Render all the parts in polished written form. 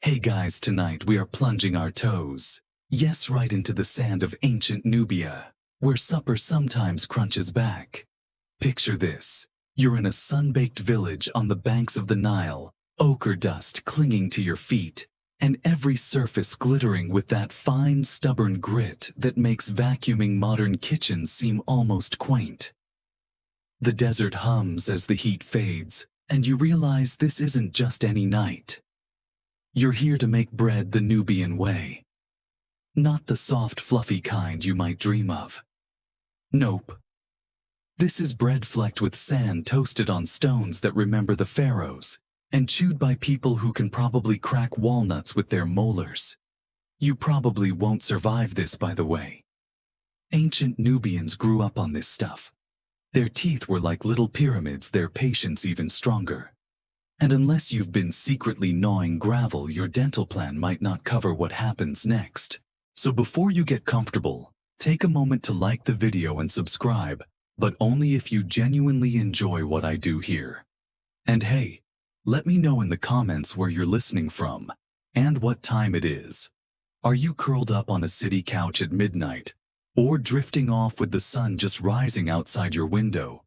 Hey guys, tonight we are plunging our toes. Yes, right into the sand of ancient Nubia, where supper sometimes crunches back. Picture this. You're in a sun-baked village on the banks of the Nile, ochre dust clinging to your feet, and every surface glittering with that fine, stubborn grit that makes vacuuming modern kitchens seem almost quaint. The desert hums as the heat fades, and you realize this isn't just any night. You're here to make bread the Nubian way. Not the soft, fluffy kind you might dream of. Nope. This is bread flecked with sand toasted on stones that remember the pharaohs, and chewed by people who can probably crack walnuts with their molars. You probably won't survive this, by the way. Ancient Nubians grew up on this stuff. Their teeth were like little pyramids, their patience even stronger. And unless you've been secretly gnawing gravel, your dental plan might not cover what happens next. So before you get comfortable, take a moment to like the video and subscribe, but only if you genuinely enjoy what I do here. And hey, let me know in the comments where you're listening from, and what time it is. Are you curled up on a city couch at midnight, or drifting off with the sun just rising outside your window?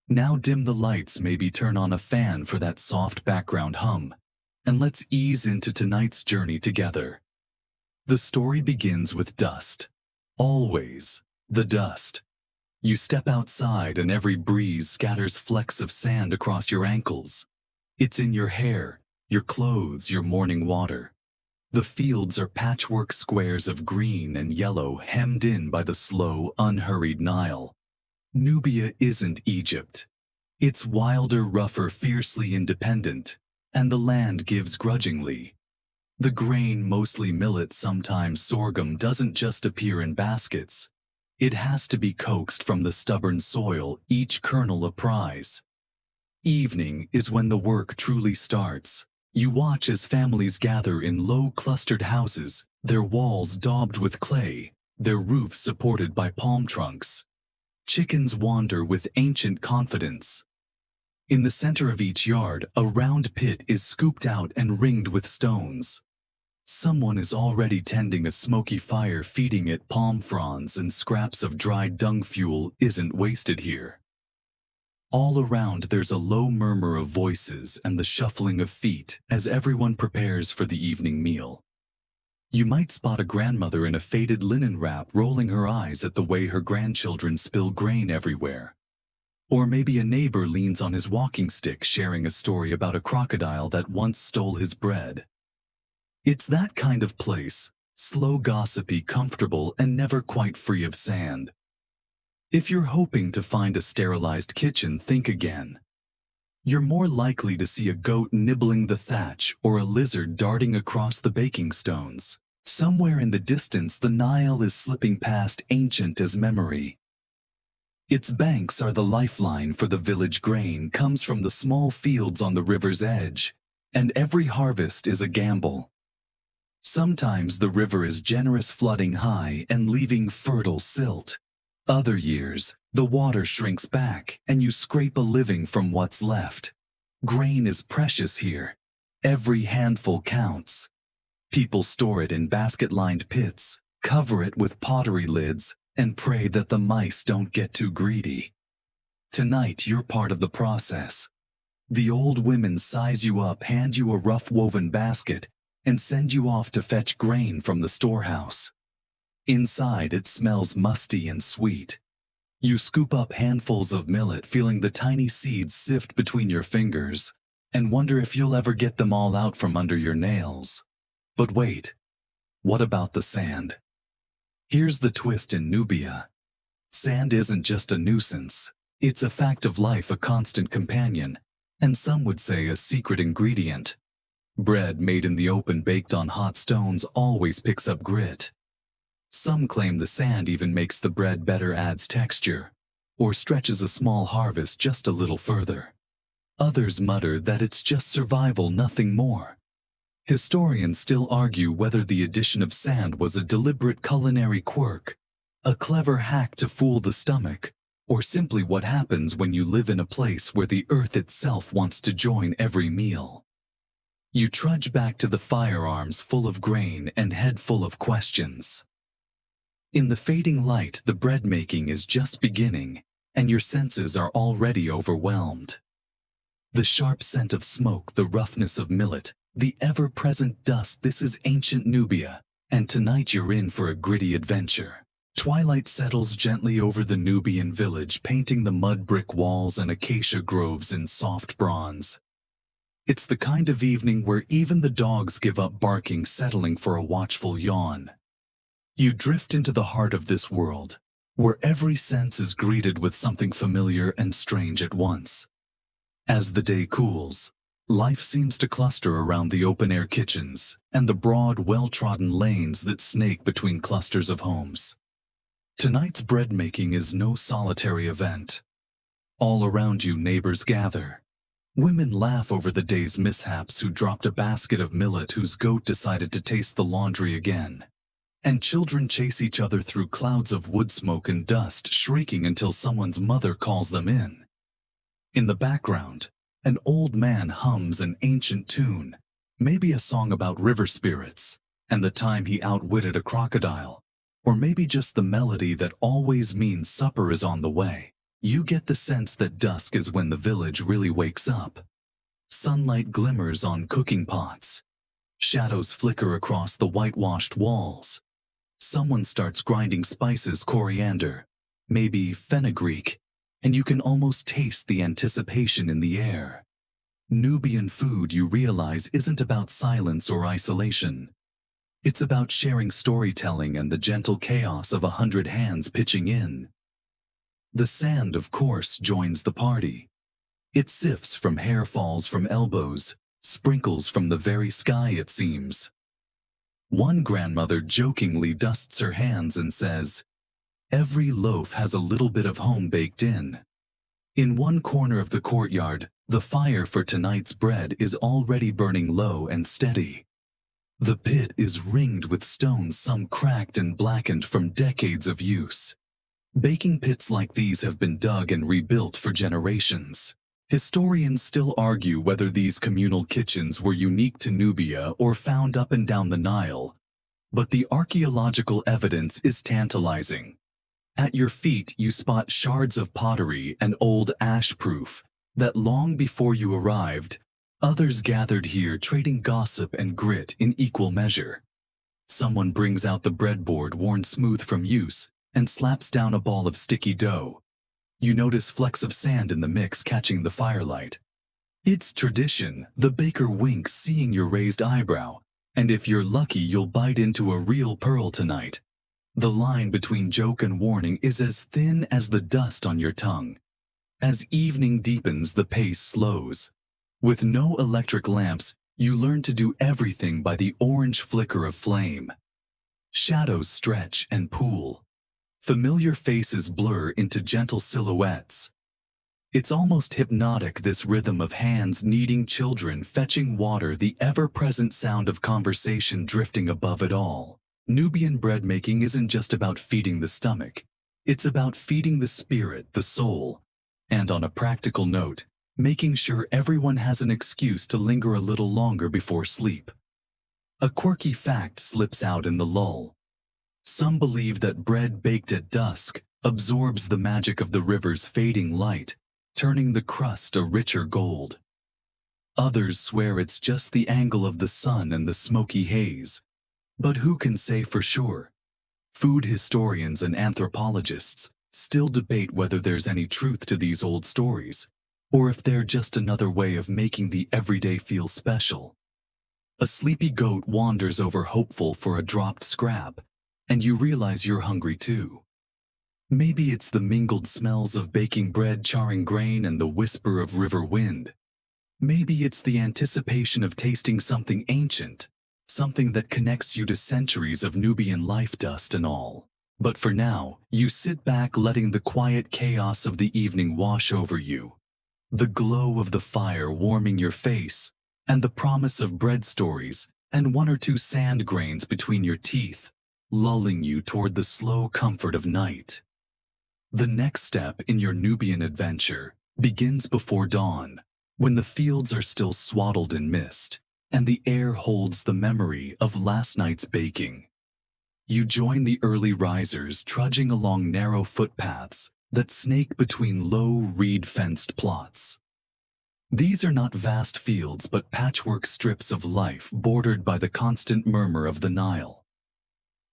Now dim the lights, maybe turn on a fan for that soft background hum, and let's ease into tonight's journey together. The story begins with dust. Always, the dust. You step outside and every breeze scatters flecks of sand across your ankles. It's in your hair, your clothes, your morning water. The fields are patchwork squares of green and yellow hemmed in by the slow, unhurried Nile. Nubia isn't Egypt. It's wilder, rougher, fiercely independent, and the land gives grudgingly. The grain, mostly millet, sometimes sorghum, doesn't just appear in baskets. It has to be coaxed from the stubborn soil, each kernel a prize. Evening is when the work truly starts. You watch as families gather in low, clustered houses, their walls daubed with clay, their roofs supported by palm trunks. Chickens wander with ancient confidence. In the center of each yard, a round pit is scooped out and ringed with stones. Someone is already tending a smoky fire, feeding it palm fronds, and scraps of dried dung. Fuel isn't wasted here. All around there's a low murmur of voices and the shuffling of feet as everyone prepares for the evening meal. You might spot a grandmother in a faded linen wrap rolling her eyes at the way her grandchildren spill grain everywhere. Or maybe a neighbor leans on his walking stick sharing a story about a crocodile that once stole his bread. It's that kind of place, slow, gossipy, comfortable, and never quite free of sand. If you're hoping to find a sterilized kitchen, think again. You're more likely to see a goat nibbling the thatch or a lizard darting across the baking stones. Somewhere in the distance, the Nile is slipping past, ancient as memory. Its banks are the lifeline for the village. Grain comes from the small fields on the river's edge, and every harvest is a gamble. Sometimes the river is generous, flooding high and leaving fertile silt. Other years, the water shrinks back and you scrape a living from what's left. Grain is precious here. Every handful counts. People store it in basket-lined pits, cover it with pottery lids, and pray that the mice don't get too greedy. Tonight, you're part of the process. The old women size you up, hand you a rough woven basket, and send you off to fetch grain from the storehouse. Inside, it smells musty and sweet. You scoop up handfuls of millet, feeling the tiny seeds sift between your fingers, and wonder if you'll ever get them all out from under your nails. But wait, what about the sand? Here's the twist in Nubia. Sand isn't just a nuisance. It's a fact of life, a constant companion, and some would say a secret ingredient. Bread made in the open, baked on hot stones, always picks up grit. Some claim the sand even makes the bread better, adds texture, or stretches a small harvest just a little further. Others mutter that it's just survival, nothing more. Historians still argue whether the addition of sand was a deliberate culinary quirk, a clever hack to fool the stomach, or simply what happens when you live in a place where the earth itself wants to join every meal. You trudge back to the firearms full of grain and head full of questions. In the fading light, the bread making is just beginning, and your senses are already overwhelmed. The sharp scent of smoke, the roughness of millet, the ever-present dust. This is ancient Nubia, and tonight you're in for a gritty adventure. Twilight settles gently over the Nubian village, painting the mud brick walls and acacia groves in soft bronze. It's the kind of evening where even the dogs give up barking, settling for a watchful yawn. You drift into the heart of this world, where every sense is greeted with something familiar and strange at once. As the day cools, life seems to cluster around the open-air kitchens and the broad, well-trodden lanes that snake between clusters of homes. Tonight's bread making is no solitary event. All around you, neighbors gather. Women laugh over the day's mishaps, who dropped a basket of millet whose goat decided to taste the laundry again. And children chase each other through clouds of wood smoke and dust, shrieking until someone's mother calls them in. In the background, an old man hums an ancient tune, maybe a song about river spirits and the time he outwitted a crocodile, or maybe just the melody that always means supper is on the way. You get the sense that dusk is when the village really wakes up. Sunlight glimmers on cooking pots. Shadows flicker across the whitewashed walls. Someone starts grinding spices, coriander, maybe fenugreek, and you can almost taste the anticipation in the air. Nubian food, you realize, isn't about silence or isolation. It's about sharing storytelling and the gentle chaos of 100 hands pitching in. The sand, of course, joins the party. It sifts from hair, falls from elbows, sprinkles from the very sky, it seems. One grandmother jokingly dusts her hands and says, "Every loaf has a little bit of home baked in." In one corner of the courtyard, the fire for tonight's bread is already burning low and steady. The pit is ringed with stones, some cracked and blackened from decades of use. Baking pits like these have been dug and rebuilt for generations. Historians still argue whether these communal kitchens were unique to Nubia or found up and down the Nile, but the archaeological evidence is tantalizing. At your feet, you spot shards of pottery and old ash proof that long before you arrived, others gathered here, trading gossip and grit in equal measure. Someone brings out the breadboard, worn smooth from use, and slaps down a ball of sticky dough. You notice flecks of sand in the mix catching the firelight. It's tradition. The baker winks, seeing your raised eyebrow, and if you're lucky, you'll bite into a real pearl tonight. The line between joke and warning is as thin as the dust on your tongue. As evening deepens, the pace slows. With no electric lamps, you learn to do everything by the orange flicker of flame. Shadows stretch and pool. Familiar faces blur into gentle silhouettes. It's almost hypnotic, this rhythm of hands kneading, children fetching water, the ever-present sound of conversation drifting above it all. Nubian bread making isn't just about feeding the stomach. It's about feeding the spirit, the soul, and on a practical note, making sure everyone has an excuse to linger a little longer before sleep. A quirky fact slips out in the lull. Some believe that bread baked at dusk absorbs the magic of the river's fading light, turning the crust a richer gold. Others swear it's just the angle of the sun and the smoky haze. But who can say for sure? Food historians and anthropologists still debate whether there's any truth to these old stories, or if they're just another way of making the everyday feel special. A sleepy goat wanders over, hopeful for a dropped scrap, and you realize you're hungry too. Maybe it's the mingled smells of baking bread, charring grain, and the whisper of river wind. Maybe it's the anticipation of tasting something ancient, something that connects you to centuries of Nubian life, dust and all. But for now, you sit back, letting the quiet chaos of the evening wash over you. The glow of the fire warming your face, and the promise of bread stories, and one or two sand grains between your teeth, lulling you toward the slow comfort of night. The next step in your Nubian adventure begins before dawn, when the fields are still swaddled in mist. and the air holds the memory of last night's baking. You join the early risers trudging along narrow footpaths that snake between low reed-fenced plots. These are not vast fields but patchwork strips of life bordered by the constant murmur of the Nile.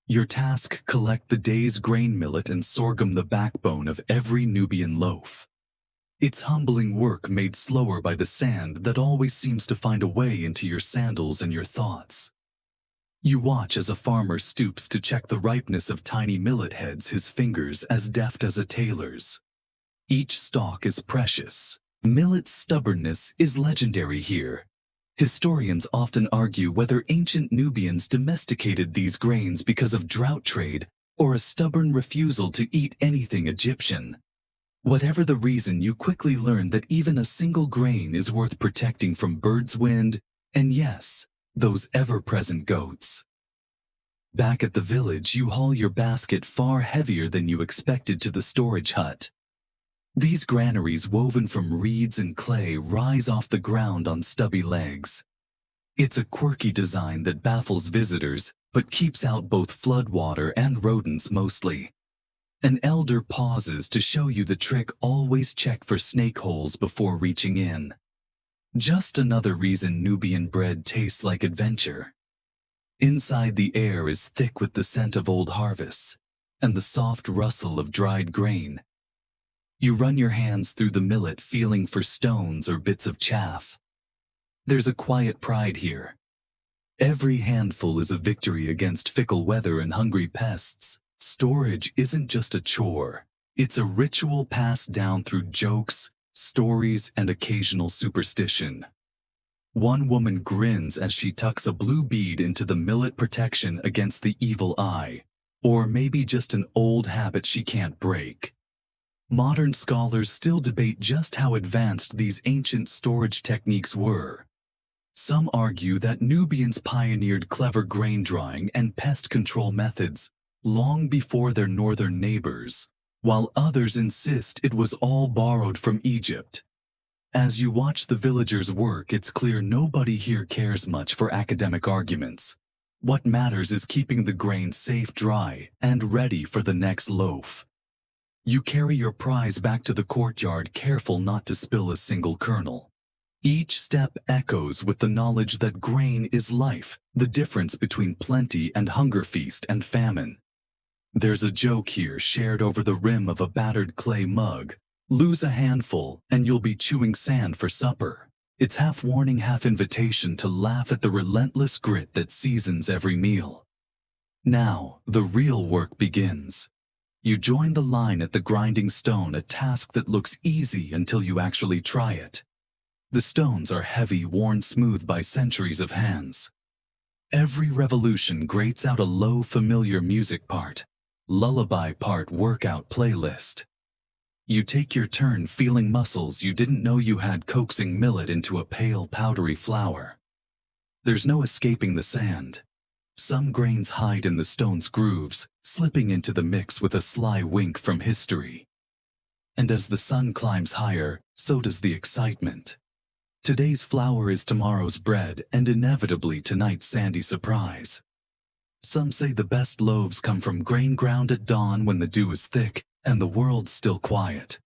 Your task: collect the day's grain, millet and sorghum, the backbone of every Nubian loaf. It's humbling work made slower by the sand that always seems to find a way into your sandals and your thoughts. You watch as a farmer stoops to check the ripeness of tiny millet heads, his fingers as deft as a tailor's. Each stalk is precious. Millet's stubbornness is legendary here. Historians often argue whether ancient Nubians domesticated these grains because of drought trade or a stubborn refusal to eat anything Egyptian. Whatever the reason, you quickly learn that even a single grain is worth protecting from birds' wind and, yes, those ever-present goats. Back at the village, you haul your basket, far heavier than you expected, to the storage hut. These granaries, woven from reeds and clay, rise off the ground on stubby legs. It's a quirky design that baffles visitors, but keeps out both floodwater and rodents mostly. An elder pauses to show you the trick: always check for snake holes before reaching in. Just another reason Nubian bread tastes like adventure. Inside, the air is thick with the scent of old harvests and the soft rustle of dried grain. You run your hands through the millet, feeling for stones or bits of chaff. There's a quiet pride here. Every handful is a victory against fickle weather and hungry pests. Storage isn't just a chore. It's a ritual passed down through jokes, stories, and occasional superstition. One woman grins as she tucks a blue bead into the millet, protection against the evil eye, or maybe just an old habit she can't break. Modern scholars still debate just how advanced these ancient storage techniques were. Some argue that Nubians pioneered clever grain drying and pest control methods long before their northern neighbors, while others insist it was all borrowed from Egypt. As you watch the villagers work, it's clear nobody here cares much for academic arguments. What matters is keeping the grain safe, dry, and ready for the next loaf. You carry your prize back to the courtyard, careful not to spill a single kernel. Each step echoes with the knowledge that grain is life, the difference between plenty and hunger, feast and famine. There's a joke here shared over the rim of a battered clay mug. Lose a handful and you'll be chewing sand for supper. It's half warning, half invitation to laugh at the relentless grit that seasons every meal. Now, the real work begins. You join the line at the grinding stone, a task that looks easy until you actually try it. The stones are heavy, worn smooth by centuries of hands. Every revolution grates out a low, familiar music part, lullaby part, workout playlist. You take your turn, feeling muscles you didn't know you had, coaxing millet into a pale, powdery flour. There's no escaping the sand. Some grains hide in the stone's grooves, slipping into the mix with a sly wink from history. And as the sun climbs higher, so does the excitement. Today's flour is tomorrow's bread, and inevitably tonight's sandy surprise. Some say the best loaves come from grain ground at dawn when the dew is thick and the world's still quiet.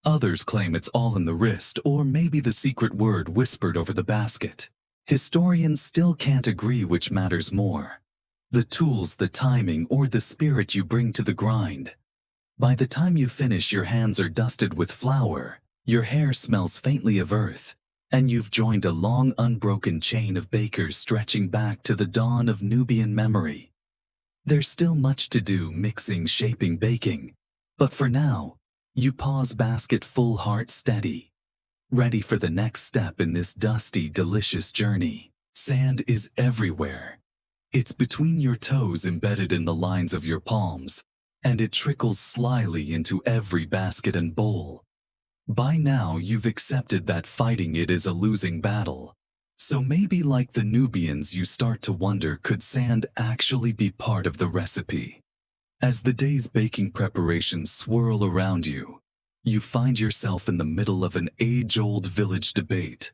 Others claim it's all in the wrist, or maybe the secret word whispered over the basket. Historians still can't agree which matters more: the tools, the timing, or the spirit you bring to the grind. By the time you finish, your hands are dusted with flour, your hair smells faintly of earth, and you've joined a long, unbroken chain of bakers stretching back to the dawn of Nubian memory. There's still much to do: mixing, shaping, baking. But for now, you pause, basket full, heart steady, ready for the next step in this dusty, delicious journey. Sand is everywhere. It's between your toes, embedded in the lines of your palms, and it trickles slyly into every basket and bowl. By now, you've accepted that fighting it is a losing battle. So maybe, like the Nubians, you start to wonder, could sand actually be part of the recipe? As the day's baking preparations swirl around you, you find yourself in the middle of an age-old village debate.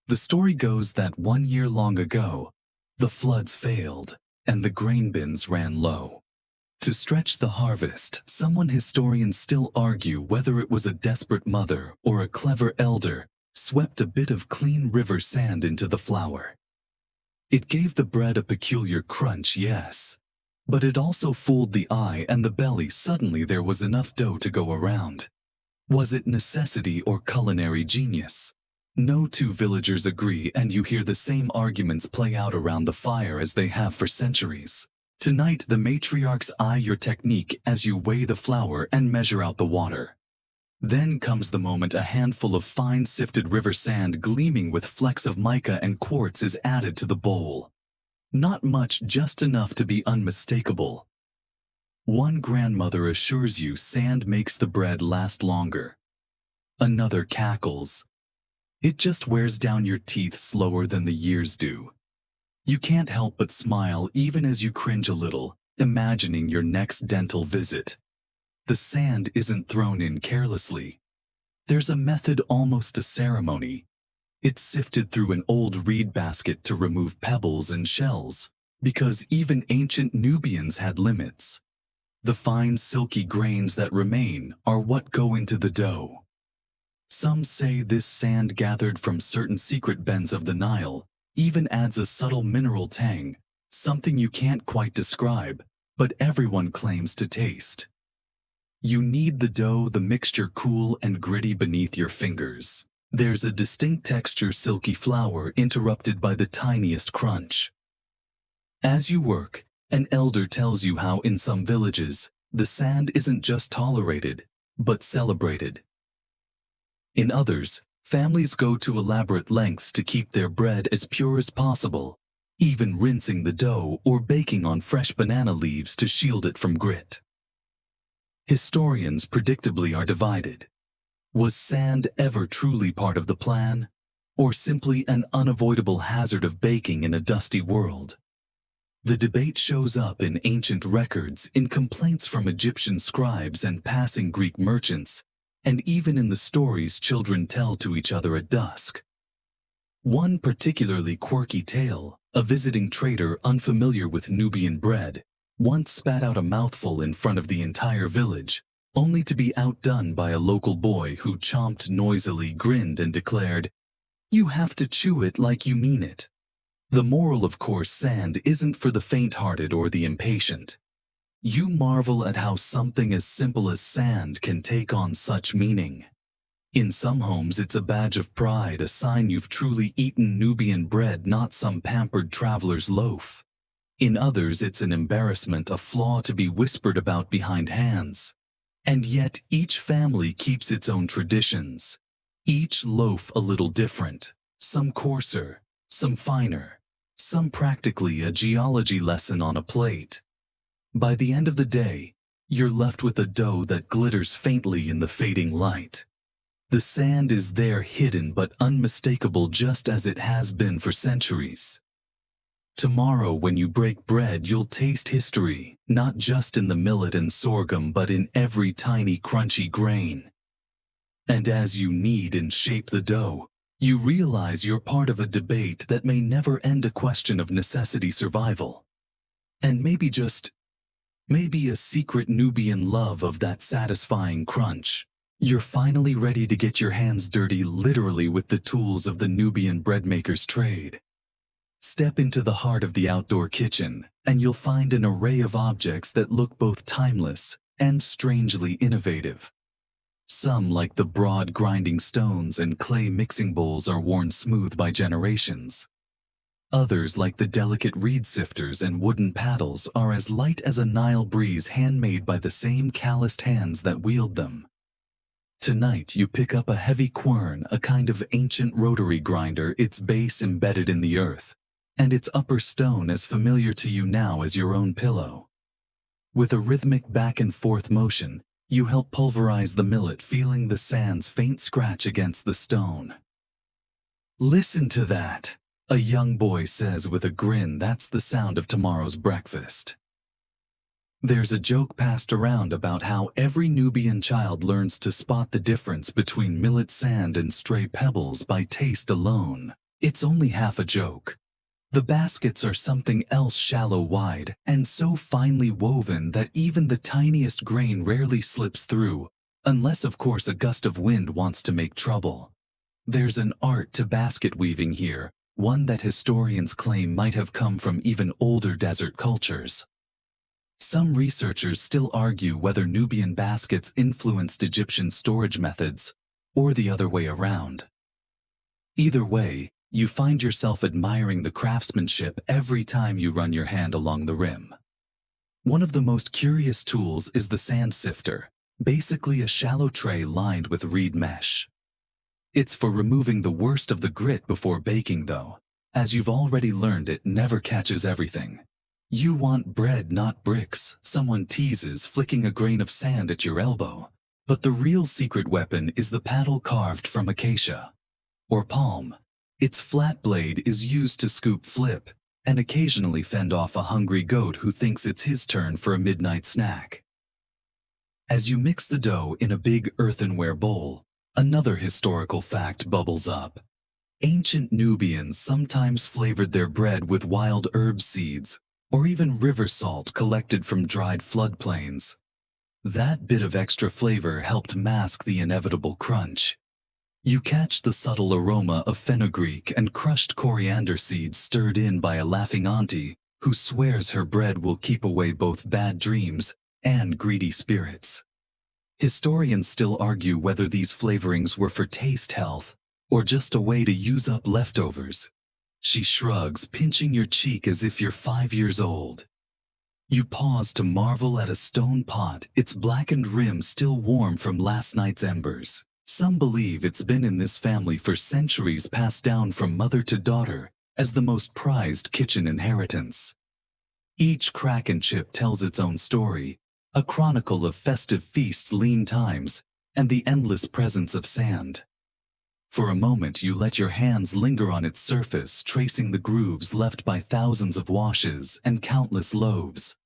The story goes that 1 year long ago, the floods failed and the grain bins ran low. To stretch the harvest, some historians still argue whether it was a desperate mother or a clever elder swept a bit of clean river sand into the flour. It gave the bread a peculiar crunch, yes, but it also fooled the eye and the belly. Suddenly there was enough dough to go around. Was it necessity or culinary genius? No two villagers agree, and you hear the same arguments play out around the fire as they have for centuries. Tonight, the matriarchs eye your technique as you weigh the flour and measure out the water. Then comes the moment a handful of fine sifted river sand gleaming with flecks of mica and quartz is added to the bowl. Not much, just enough to be unmistakable. One grandmother assures you sand makes the bread last longer. Another cackles. It just wears down your teeth slower than the years do. You can't help but smile even as you cringe a little, imagining your next dental visit. The sand isn't thrown in carelessly. There's a method, almost a ceremony. It's sifted through an old reed basket to remove pebbles and shells, because even ancient Nubians had limits. The fine silky grains that remain are what go into the dough. Some say this sand gathered from certain secret bends of the Nile even adds a subtle mineral tang, something you can't quite describe, but everyone claims to taste. You knead the dough, the mixture cool and gritty beneath your fingers. There's a distinct texture, silky flour interrupted by the tiniest crunch. As you work, an elder tells you how in some villages, the sand isn't just tolerated, but celebrated. In others, families go to elaborate lengths to keep their bread as pure as possible, even rinsing the dough or baking on fresh banana leaves to shield it from grit. Historians predictably are divided. Was sand ever truly part of the plan, or simply an unavoidable hazard of baking in a dusty world? The debate shows up in ancient records, in complaints from Egyptian scribes and passing Greek merchants, and even in the stories children tell to each other at dusk. One particularly quirky tale, a visiting trader unfamiliar with Nubian bread, once spat out a mouthful in front of the entire village, only to be outdone by a local boy who chomped noisily, grinned, and declared, "You have to chew it like you mean it." The moral, of course, sand isn't for the faint-hearted or the impatient. You marvel at how something as simple as sand can take on such meaning. In some homes, it's a badge of pride, a sign you've truly eaten Nubian bread, not some pampered traveler's loaf. In others, it's an embarrassment, a flaw to be whispered about behind hands. And yet, each family keeps its own traditions. Each loaf a little different, some coarser, some finer, some practically a geology lesson on a plate. By the end of the day, you're left with a dough that glitters faintly in the fading light. The sand is there, hidden but unmistakable, just as it has been for centuries. Tomorrow, when you break bread, you'll taste history, not just in the millet and sorghum, but in every tiny crunchy grain. And as you knead and shape the dough, you realize you're part of a debate that may never end, a question of necessity, survival, and maybe a secret Nubian love of that satisfying crunch. You're finally ready to get your hands dirty, literally, with the tools of the Nubian breadmaker's trade. Step into the heart of the outdoor kitchen, and you'll find an array of objects that look both timeless and strangely innovative. Some, like the broad grinding stones and clay mixing bowls, are worn smooth by generations. Others, like the delicate reed sifters and wooden paddles, are as light as a Nile breeze, handmade by the same calloused hands that wield them. Tonight, you pick up a heavy quern, a kind of ancient rotary grinder, its base embedded in the earth, and its upper stone as familiar to you now as your own pillow. With a rhythmic back and forth motion, you help pulverize the millet, feeling the sand's faint scratch against the stone. "Listen to that," a young boy says with a grin. "That's the sound of tomorrow's breakfast." There's a joke passed around about how every Nubian child learns to spot the difference between millet sand and stray pebbles by taste alone. It's only half a joke. The baskets are something else, shallow, wide, and so finely woven that even the tiniest grain rarely slips through, unless of course a gust of wind wants to make trouble. There's an art to basket weaving here, one that historians claim might have come from even older desert cultures. Some researchers still argue whether Nubian baskets influenced Egyptian storage methods, or the other way around. Either way, you find yourself admiring the craftsmanship every time you run your hand along the rim. One of the most curious tools is the sand sifter, basically a shallow tray lined with reed mesh. It's for removing the worst of the grit before baking though. As you've already learned, it never catches everything. You want bread, not bricks, someone teases, flicking a grain of sand at your elbow. But the real secret weapon is the paddle carved from acacia, or palm. Its flat blade is used to scoop, flip, and occasionally fend off a hungry goat who thinks it's his turn for a midnight snack. As you mix the dough in a big earthenware bowl, another historical fact bubbles up. Ancient Nubians sometimes flavored their bread with wild herb seeds, or even river salt collected from dried floodplains. That bit of extra flavor helped mask the inevitable crunch. You catch the subtle aroma of fenugreek and crushed coriander seeds stirred in by a laughing auntie who swears her bread will keep away both bad dreams and greedy spirits. Historians still argue whether these flavorings were for taste, health, or just a way to use up leftovers. She shrugs, pinching your cheek as if you're 5 years old. You pause to marvel at a stone pot, its blackened rim still warm from last night's embers. Some believe it's been in this family for centuries, passed down from mother to daughter as the most prized kitchen inheritance. Each crack and chip tells its own story, a chronicle of festive feasts, lean times, and the endless presence of sand. For a moment you let your hands linger on its surface, tracing the grooves left by thousands of washes and countless loaves.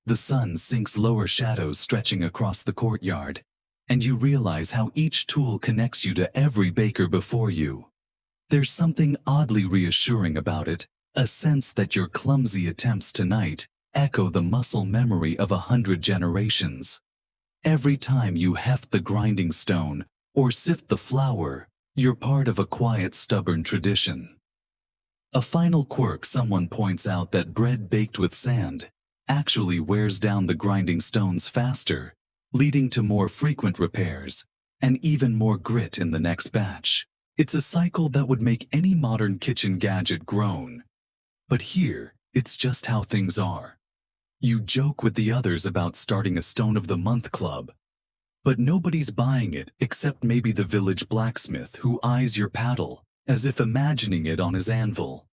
The sun sinks, lower shadows stretching across the courtyard, and you realize how each tool connects you to every baker before you. There's something oddly reassuring about it, a sense that your clumsy attempts tonight echo the muscle memory of 100 generations. Every time you heft the grinding stone or sift the flour, you're part of a quiet, stubborn tradition. A final quirk: someone points out that bread baked with sand actually wears down the grinding stones faster, leading to more frequent repairs and even more grit in the next batch. It's a cycle that would make any modern kitchen gadget groan. But here, it's just how things are. You joke with the others about starting a Stone of the Month club, but nobody's buying it except maybe the village blacksmith who eyes your paddle as if imagining it on his anvil.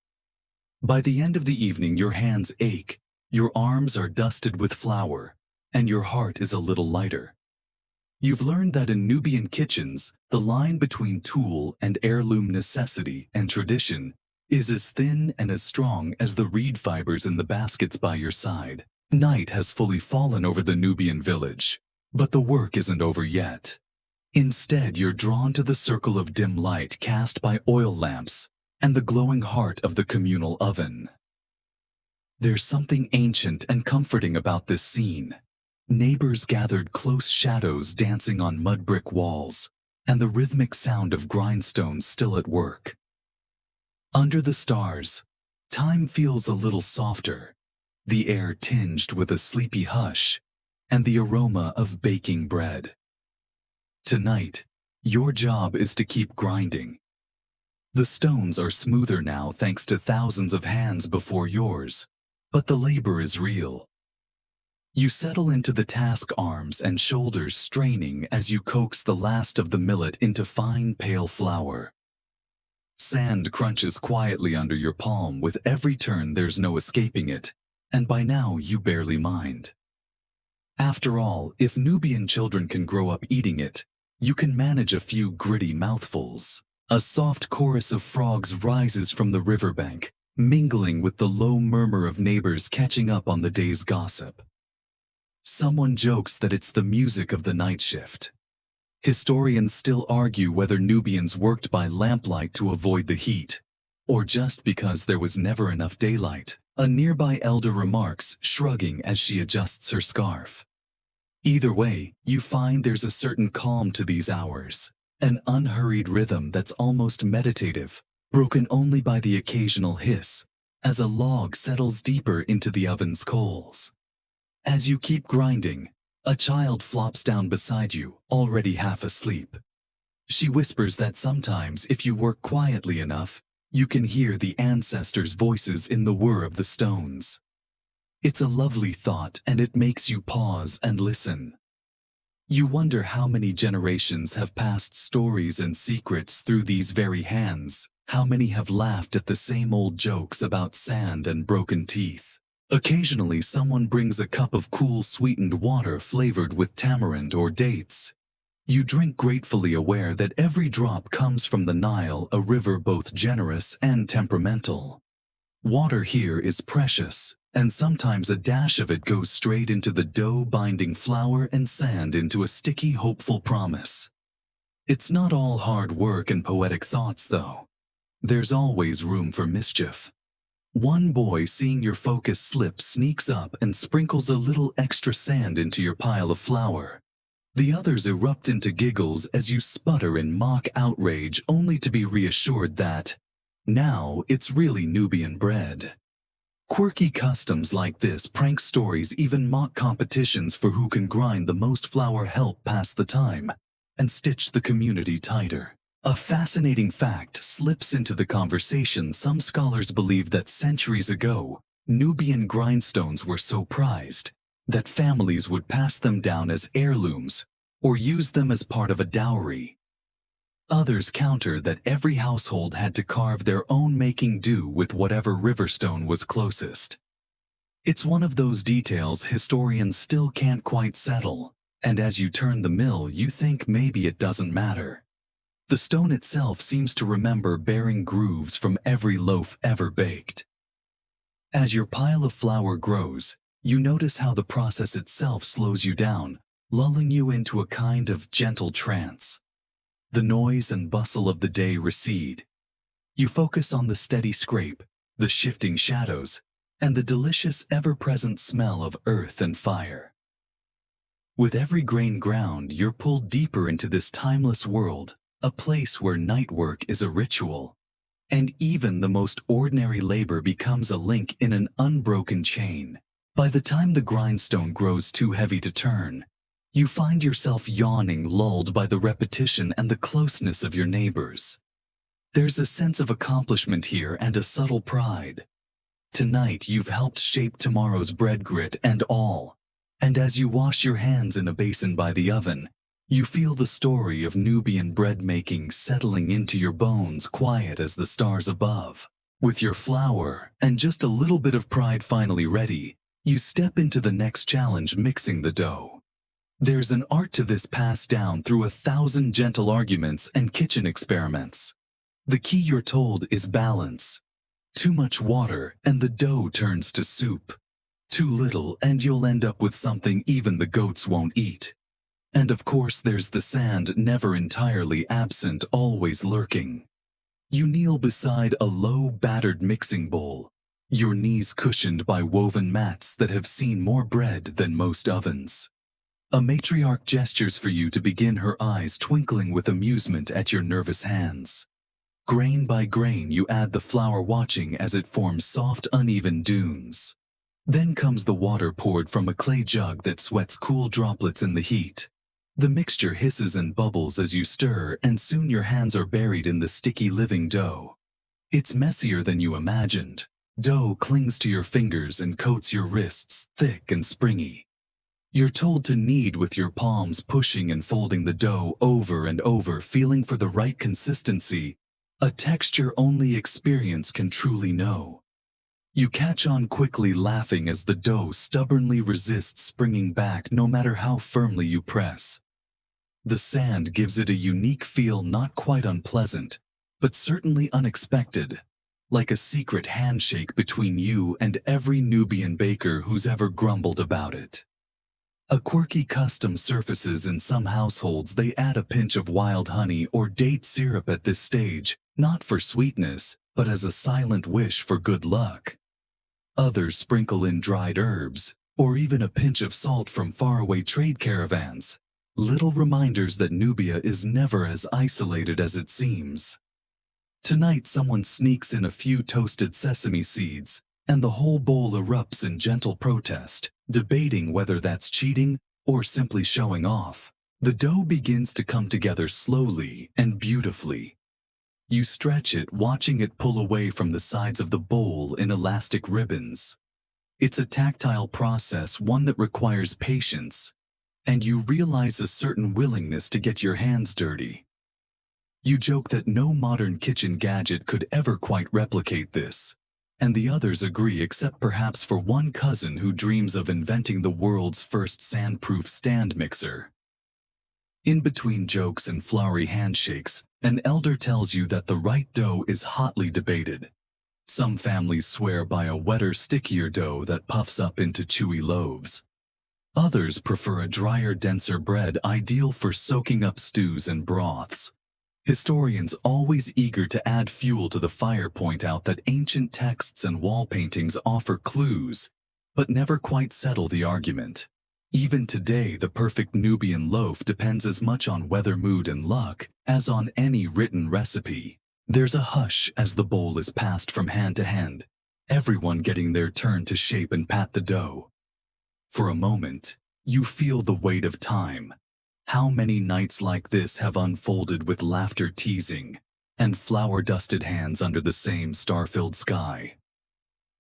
By the end of the evening, your hands ache, your arms are dusted with flour, and your heart is a little lighter. You've learned that in Nubian kitchens, the line between tool and heirloom, necessity and tradition, is as thin and as strong as the reed fibers in the baskets by your side. Night has fully fallen over the Nubian village, but the work isn't over yet. Instead, you're drawn to the circle of dim light cast by oil lamps and the glowing heart of the communal oven. There's something ancient and comforting about this scene. Neighbors gathered, close shadows dancing on mud brick walls, and the rhythmic sound of grindstones still at work. Under the stars, time feels a little softer, the air tinged with a sleepy hush, and the aroma of baking bread. Tonight, your job is to keep grinding. The stones are smoother now thanks to thousands of hands before yours, but the labor is real. You settle into the task, arms and shoulders straining as you coax the last of the millet into fine, pale flour. Sand crunches quietly under your palm with every turn, there's no escaping it, and by now you barely mind. After all, if Nubian children can grow up eating it, you can manage a few gritty mouthfuls. A soft chorus of frogs rises from the riverbank, mingling with the low murmur of neighbors catching up on the day's gossip. Someone jokes that it's the music of the night shift. Historians still argue whether Nubians worked by lamplight to avoid the heat, or just because there was never enough daylight, a nearby elder remarks, shrugging as she adjusts her scarf. Either way, you find there's a certain calm to these hours, an unhurried rhythm that's almost meditative, broken only by the occasional hiss, as a log settles deeper into the oven's coals. As you keep grinding, a child flops down beside you, already half asleep. She whispers that sometimes, if you work quietly enough, you can hear the ancestors' voices in the whir of the stones. It's a lovely thought, and it makes you pause and listen. You wonder how many generations have passed stories and secrets through these very hands, how many have laughed at the same old jokes about sand and broken teeth. Occasionally someone brings a cup of cool sweetened water flavored with tamarind or dates. You drink gratefully, aware that every drop comes from the Nile, a river both generous and temperamental. Water here is precious, and sometimes a dash of it goes straight into the dough, binding flour and sand into a sticky, hopeful promise. It's not all hard work and poetic thoughts, though. There's always room for mischief. One boy, seeing your focus slip, sneaks up and sprinkles a little extra sand into your pile of flour. The others erupt into giggles as you sputter in mock outrage, only to be reassured that now it's really Nubian bread. Quirky customs like this, prank stories, even mock competitions for who can grind the most flour help pass the time and stitch the community tighter. A fascinating fact slips into the conversation. Some scholars believe that centuries ago, Nubian grindstones were so prized that families would pass them down as heirlooms or use them as part of a dowry. Others counter that every household had to carve their own, making do with whatever riverstone was closest. It's one of those details historians still can't quite settle, and as you turn the mill you think maybe it doesn't matter. The stone itself seems to remember, bearing grooves from every loaf ever baked. As your pile of flour grows, you notice how the process itself slows you down, lulling you into a kind of gentle trance. The noise and bustle of the day recede. You focus on the steady scrape, the shifting shadows, and the delicious ever-present smell of earth and fire. With every grain ground, you're pulled deeper into this timeless world, a place where night work is a ritual, and even the most ordinary labor becomes a link in an unbroken chain. By the time the grindstone grows too heavy to turn, you find yourself yawning, lulled by the repetition and the closeness of your neighbors. There's a sense of accomplishment here and a subtle pride. Tonight you've helped shape tomorrow's bread, grit and all, and as you wash your hands in a basin by the oven, you feel the story of Nubian bread making settling into your bones, quiet as the stars above. With your flour and just a little bit of pride finally ready, you step into the next challenge, mixing the dough. There's an art to this, passed down through 1,000 gentle arguments and kitchen experiments. The key, you're told, is balance. Too much water and the dough turns to soup. Too little and you'll end up with something even the goats won't eat. And of course there's the sand, never entirely absent, always lurking. You kneel beside a low, battered mixing bowl, your knees cushioned by woven mats that have seen more bread than most ovens. A matriarch gestures for you to begin, her eyes twinkling with amusement at your nervous hands. Grain by grain you add the flour, watching as it forms soft, uneven dunes. Then comes the water, poured from a clay jug that sweats cool droplets in the heat. The mixture hisses and bubbles as you stir, and soon your hands are buried in the sticky living dough. It's messier than you imagined. Dough clings to your fingers and coats your wrists, thick and springy. You're told to knead with your palms, pushing and folding the dough over and over, feeling for the right consistency, a texture only experience can truly know. You catch on quickly, laughing as the dough stubbornly resists springing back no matter how firmly you press. The sand gives it a unique feel, not quite unpleasant, but certainly unexpected, like a secret handshake between you and every Nubian baker who's ever grumbled about it. A quirky custom surfaces in some households. They add a pinch of wild honey or date syrup at this stage, not for sweetness, but as a silent wish for good luck. Others sprinkle in dried herbs, or even a pinch of salt from faraway trade caravans, little reminders that Nubia is never as isolated as it seems. Tonight someone sneaks in a few toasted sesame seeds, and the whole bowl erupts in gentle protest, debating whether that's cheating or simply showing off. The dough begins to come together slowly and beautifully. You stretch it, watching it pull away from the sides of the bowl in elastic ribbons. It's a tactile process, one that requires patience, and you realize a certain willingness to get your hands dirty. You joke that no modern kitchen gadget could ever quite replicate this, and the others agree, except perhaps for one cousin who dreams of inventing the world's first sandproof stand mixer. In between jokes and flowery handshakes, an elder tells you that the right dough is hotly debated. Some families swear by a wetter, stickier dough that puffs up into chewy loaves. Others prefer a drier, denser bread, ideal for soaking up stews and broths. Historians, always eager to add fuel to the fire, point out that ancient texts and wall paintings offer clues, but never quite settle the argument. Even today, the perfect Nubian loaf depends as much on weather, mood, and luck as on any written recipe. There's a hush as the bowl is passed from hand to hand, everyone getting their turn to shape and pat the dough. For a moment, you feel the weight of time. How many nights like this have unfolded with laughter, teasing, and flour-dusted hands under the same star-filled sky?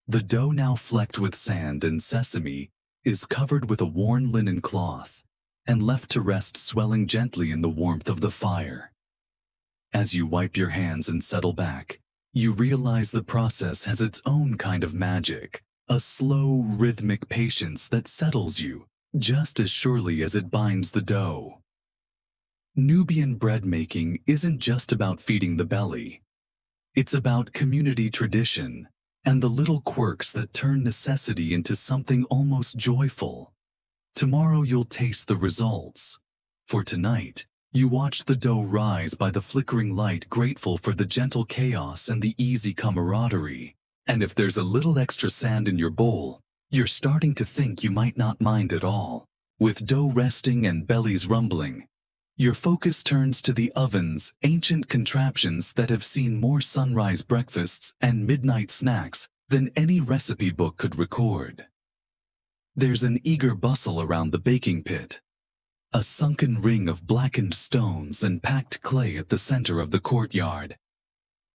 The dough, now flecked with sand and sesame, is covered with a worn linen cloth and left to rest, swelling gently in the warmth of the fire. As you wipe your hands and settle back, you realize the process has its own kind of magic, a slow, rhythmic patience that settles you just as surely as it binds the dough. Nubian bread making isn't just about feeding the belly. It's about community, tradition, and the little quirks that turn necessity into something almost joyful. Tomorrow you'll taste the results. For tonight, you watch the dough rise by the flickering light, grateful for the gentle chaos and the easy camaraderie. And if there's a little extra sand in your bowl, you're starting to think you might not mind at all. With dough resting and bellies rumbling, your focus turns to the ovens, ancient contraptions that have seen more sunrise breakfasts and midnight snacks than any recipe book could record. There's an eager bustle around the baking pit, a sunken ring of blackened stones and packed clay at the center of the courtyard,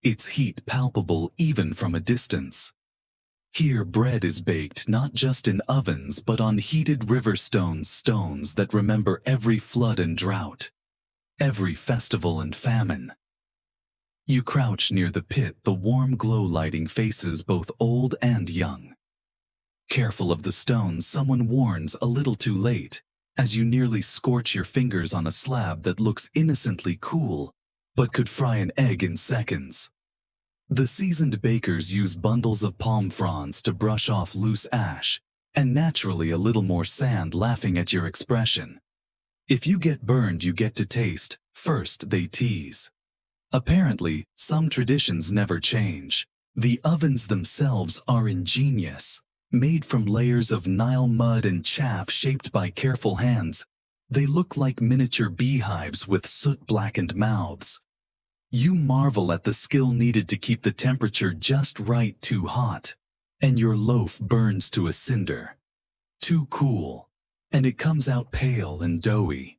its heat palpable even from a distance. Here bread is baked not just in ovens but on heated river stones that remember every flood and drought, every festival and famine. You crouch near the pit, the warm glow lighting faces both old and young. Careful of the stones, someone warns a little too late, as you nearly scorch your fingers on a slab that looks innocently cool, but could fry an egg in seconds. The seasoned bakers use bundles of palm fronds to brush off loose ash, and naturally a little more sand, laughing at your expression. If you get burned, you get to taste first, they tease. Apparently, some traditions never change. The ovens themselves are ingenious. Made from layers of Nile mud and chaff shaped by careful hands, they look like miniature beehives with soot-blackened mouths. You marvel at the skill needed to keep the temperature just right, too hot, and your loaf burns to a cinder. Too cool, and it comes out pale and doughy.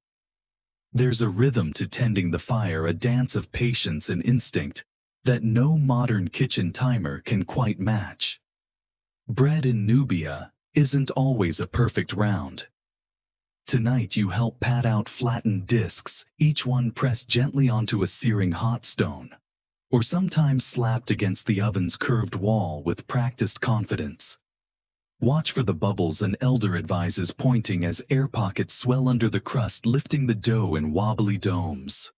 There's a rhythm to tending the fire, a dance of patience and instinct that no modern kitchen timer can quite match. Bread in Nubia isn't always a perfect round. Tonight you help pat out flattened discs, each one pressed gently onto a searing hot stone, or sometimes slapped against the oven's curved wall with practiced confidence. Watch for the bubbles an elder advises, pointing as air pockets swell under the crust, lifting the dough in wobbly domes.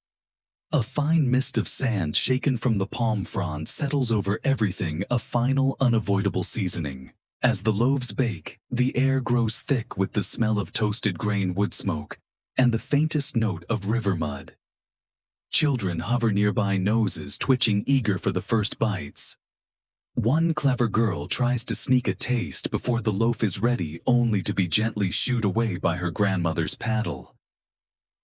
A fine mist of sand shaken from the palm frond settles over everything, a final unavoidable seasoning. As the loaves bake, the air grows thick with the smell of toasted grain, wood smoke, and the faintest note of river mud. Children hover nearby noses, twitching eager for the first bites. One clever girl tries to sneak a taste before the loaf is ready, only to be gently shooed away by her grandmother's paddle.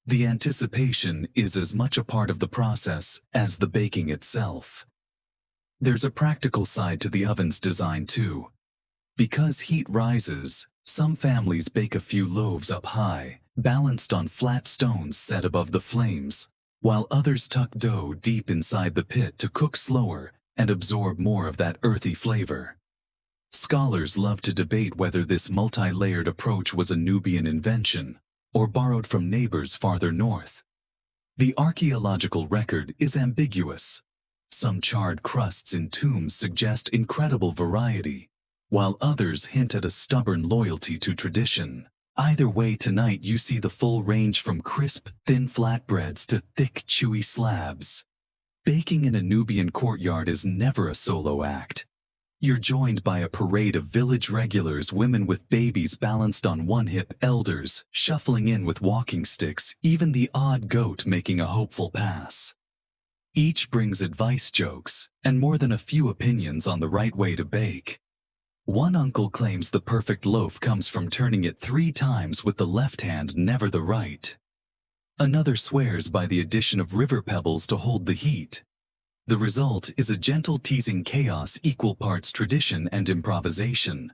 The anticipation is as much a part of the process as the baking itself. There's a practical side to the oven's design too. Because heat rises, some families bake a few loaves up high, balanced on flat stones set above the flames, while others tuck dough deep inside the pit to cook slower and absorb more of that earthy flavor. Scholars love to debate whether this multi-layered approach was a Nubian invention or borrowed from neighbors farther north. The archaeological record is ambiguous. Some charred crusts in tombs suggest incredible variety, while others hint at a stubborn loyalty to tradition. Either way, tonight you see the full range from crisp, thin flatbreads to thick, chewy slabs. Baking in a Nubian courtyard is never a solo act. You're joined by a parade of village regulars, women with babies balanced on one hip, elders shuffling in with walking sticks, even the odd goat making a hopeful pass. Each brings advice, jokes, and more than a few opinions on the right way to bake. One uncle claims the perfect loaf comes from turning it 3 times with the left hand, never the right. Another swears by the addition of river pebbles to hold the heat. The result is a gentle teasing chaos, equal parts tradition and improvisation.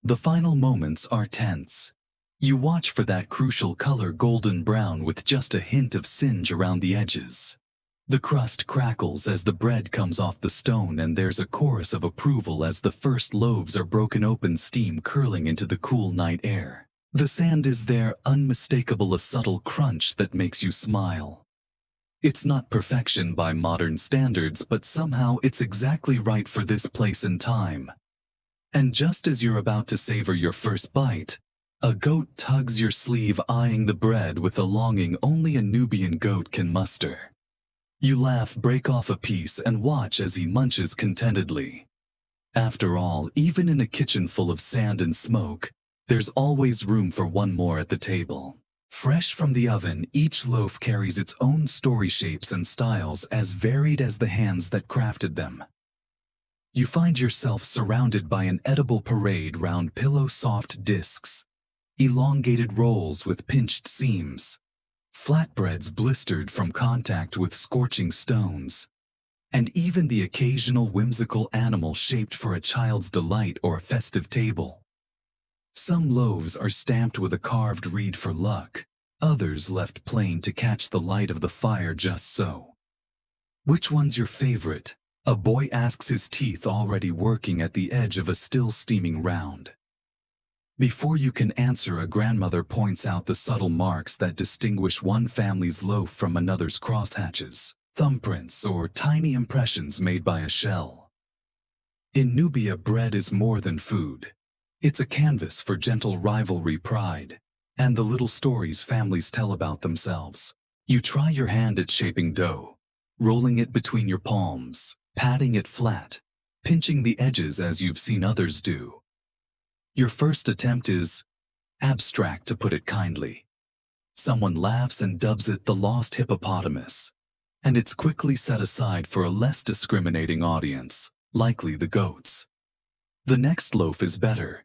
The final moments are tense. You watch for that crucial color, golden brown with just a hint of singe around the edges. The crust crackles as the bread comes off the stone, and there's a chorus of approval as the first loaves are broken open, steam curling into the cool night air. The sand is there, unmistakable, a subtle crunch that makes you smile. It's not perfection by modern standards, but somehow it's exactly right for this place and time. And just as you're about to savor your first bite, a goat tugs your sleeve, eyeing the bread with a longing only a Nubian goat can muster. You laugh, break off a piece, and watch as he munches contentedly. After all, even in a kitchen full of sand and smoke, there's always room for one more at the table. Fresh from the oven, each loaf carries its own story, shapes and styles as varied as the hands that crafted them. You find yourself surrounded by an edible parade, round pillow-soft discs, elongated rolls with pinched seams, flatbreads blistered from contact with scorching stones, and even the occasional whimsical animal shaped for a child's delight or a festive table. Some loaves are stamped with a carved reed for luck, others left plain to catch the light of the fire just so. Which one's your favorite? A boy asks, his teeth already working at the edge of a still steaming round. Before you can answer, a grandmother points out the subtle marks that distinguish one family's loaf from another's: crosshatches, thumbprints, or tiny impressions made by a shell. In Nubia, bread is more than food. It's a canvas for gentle rivalry, pride, and the little stories families tell about themselves. You try your hand at shaping dough, rolling it between your palms, patting it flat, pinching the edges as you've seen others do. Your first attempt is abstract, to put it kindly. Someone laughs and dubs it the lost hippopotamus, and it's quickly set aside for a less discriminating audience, likely the goats. The next loaf is better,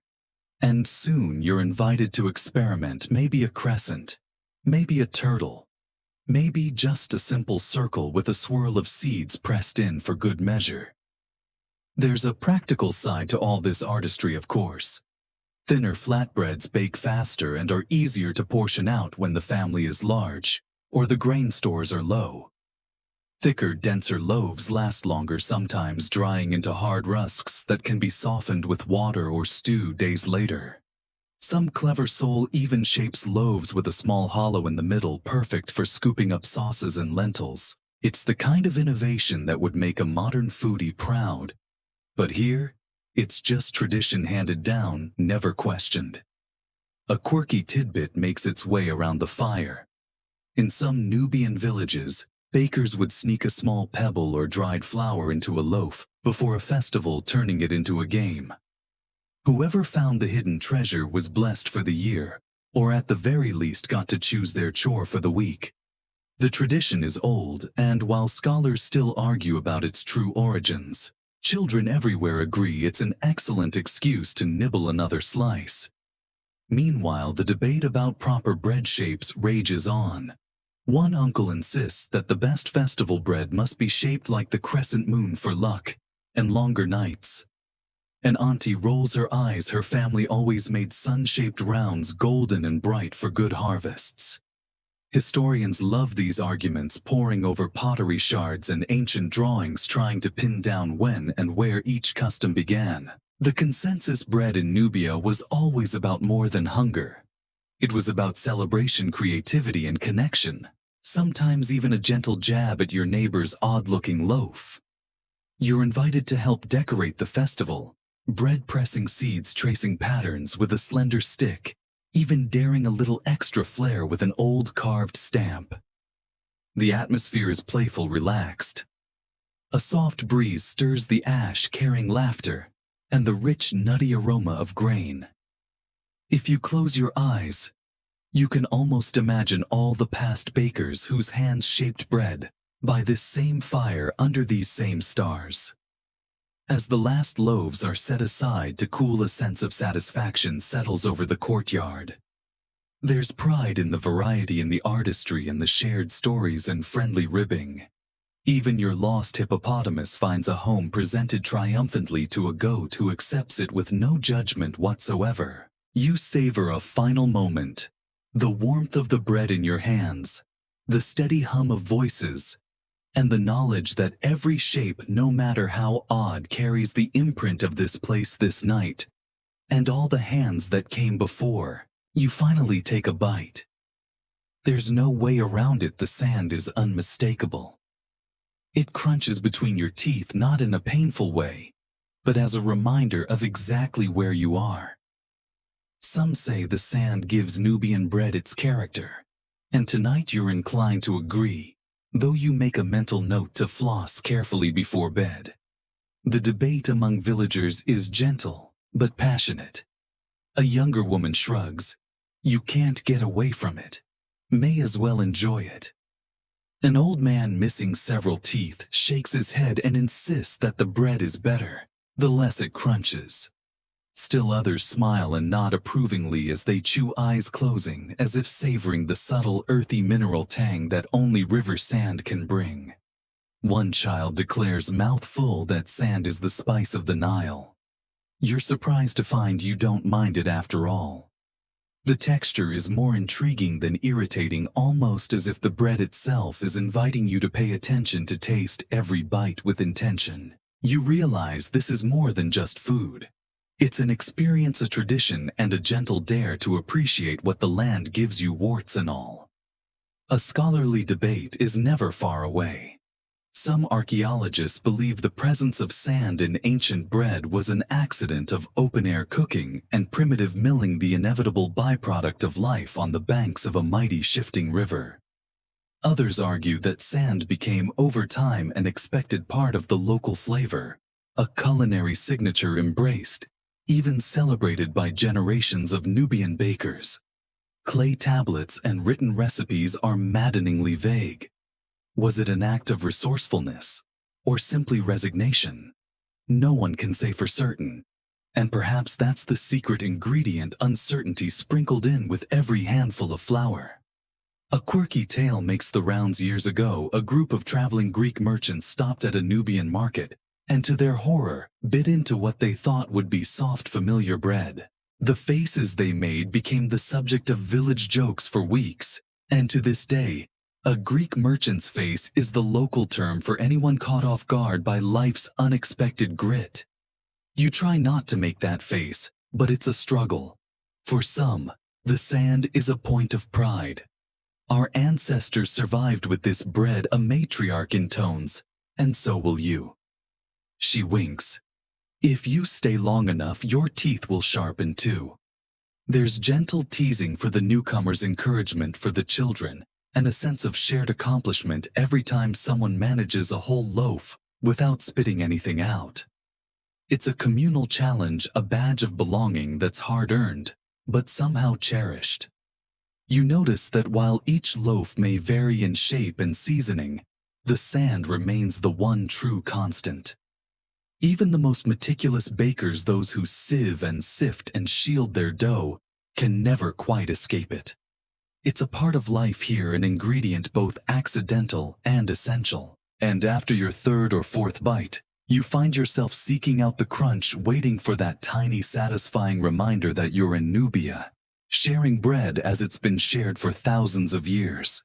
and soon you're invited to experiment. Maybe a crescent, maybe a turtle, maybe just a simple circle with a swirl of seeds pressed in for good measure. There's a practical side to all this artistry, of course. Thinner flatbreads bake faster and are easier to portion out when the family is large, or the grain stores are low. Thicker, denser loaves last longer, sometimes drying into hard rusks that can be softened with water or stewed days later. Some clever soul even shapes loaves with a small hollow in the middle, perfect for scooping up sauces and lentils. It's the kind of innovation that would make a modern foodie proud. But here, it's just tradition handed down, never questioned. A quirky tidbit makes its way around the fire. In some Nubian villages, bakers would sneak a small pebble or dried flour into a loaf before a festival, turning it into a game. Whoever found the hidden treasure was blessed for the year, or at the very least got to choose their chore for the week. The tradition is old, and while scholars still argue about its true origins, children everywhere agree it's an excellent excuse to nibble another slice. Meanwhile, the debate about proper bread shapes rages on. One uncle insists that the best festival bread must be shaped like the crescent moon for luck and longer nights. An auntie rolls her eyes. Her family always made sun-shaped rounds golden and bright for good harvests. Historians love these arguments, poring over pottery shards and ancient drawings, trying to pin down when and where each custom began. The consensus bread in Nubia was always about more than hunger. It was about celebration, creativity, and connection, sometimes even a gentle jab at your neighbor's odd-looking loaf. You're invited to help decorate the festival, bread pressing seeds, tracing patterns with a slender stick, even daring a little extra flair with an old carved stamp. The atmosphere is playful, relaxed. A soft breeze stirs the ash, carrying laughter and the rich, nutty aroma of grain. If you close your eyes, you can almost imagine all the past bakers whose hands shaped bread by this same fire under these same stars. As the last loaves are set aside to cool, a sense of satisfaction settles over the courtyard. There's pride in the variety, in the artistry, and the shared stories and friendly ribbing. Even your lost hippopotamus finds a home, presented triumphantly to a goat who accepts it with no judgment whatsoever. You savor a final moment, the warmth of the bread in your hands, the steady hum of voices, and the knowledge that every shape, no matter how odd, carries the imprint of this place, this night, and all the hands that came before. You finally take a bite. There's no way around it. The sand is unmistakable. It crunches between your teeth, not in a painful way, but as a reminder of exactly where you are. Some say the sand gives Nubian bread its character, and tonight you're inclined to agree, though you make a mental note to floss carefully before bed. The debate among villagers is gentle, but passionate. A younger woman shrugs. You can't get away from it. May as well enjoy it. An old man missing several teeth shakes his head and insists that the bread is better, the less it crunches. Still others smile and nod approvingly as they chew, eyes closing, as if savoring the subtle, earthy mineral tang that only river sand can bring. One child declares, mouth full, that sand is the spice of the Nile. You're surprised to find you don't mind it after all. The texture is more intriguing than irritating, almost as if the bread itself is inviting you to pay attention, to taste every bite with intention. You realize this is more than just food. It's an experience, a tradition, and a gentle dare to appreciate what the land gives you, warts and all. A scholarly debate is never far away. Some archaeologists believe the presence of sand in ancient bread was an accident of open-air cooking and primitive milling, the inevitable byproduct of life on the banks of a mighty shifting river. Others argue that sand became over time an expected part of the local flavor, a culinary signature embraced, even celebrated by generations of Nubian bakers. Clay tablets and written recipes are maddeningly vague. Was it an act of resourcefulness, or simply resignation? No one can say for certain, and perhaps that's the secret ingredient: uncertainty sprinkled in with every handful of flour. A quirky tale makes the rounds. Years ago, a group of traveling Greek merchants stopped at a Nubian market, and to their horror, bit into what they thought would be soft, familiar bread. The faces they made became the subject of village jokes for weeks, and to this day, a Greek merchant's face is the local term for anyone caught off guard by life's unexpected grit. You try not to make that face, but it's a struggle. For some, the sand is a point of pride. Our ancestors survived with this bread, a matriarch intones, and so will you. She winks. If you stay long enough, your teeth will sharpen too. There's gentle teasing for the newcomers, encouragement for the children, and a sense of shared accomplishment every time someone manages a whole loaf without spitting anything out. It's a communal challenge, a badge of belonging that's hard-earned, but somehow cherished. You notice that while each loaf may vary in shape and seasoning, the sand remains the one true constant. Even the most meticulous bakers, those who sieve and sift and shield their dough, can never quite escape it. It's a part of life here, an ingredient both accidental and essential. And after your third or fourth bite, you find yourself seeking out the crunch, waiting for that tiny, satisfying reminder that you're in Nubia, sharing bread as it's been shared for thousands of years.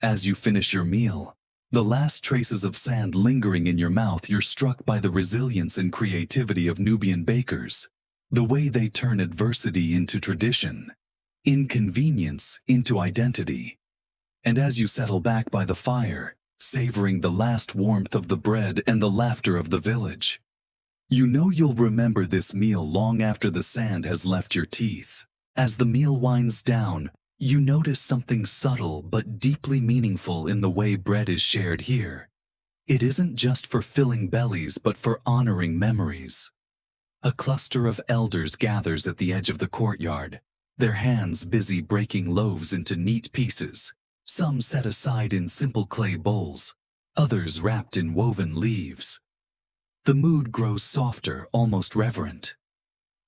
As you finish your meal, the last traces of sand lingering in your mouth, you're struck by the resilience and creativity of Nubian bakers, the way they turn adversity into tradition, inconvenience into identity. And as you settle back by the fire, savoring the last warmth of the bread and the laughter of the village, you know you'll remember this meal long after the sand has left your teeth. As the meal winds down, you notice something subtle but deeply meaningful in the way bread is shared here. It isn't just for filling bellies but for honoring memories. A cluster of elders gathers at the edge of the courtyard, their hands busy breaking loaves into neat pieces, some set aside in simple clay bowls, others wrapped in woven leaves. The mood grows softer, almost reverent.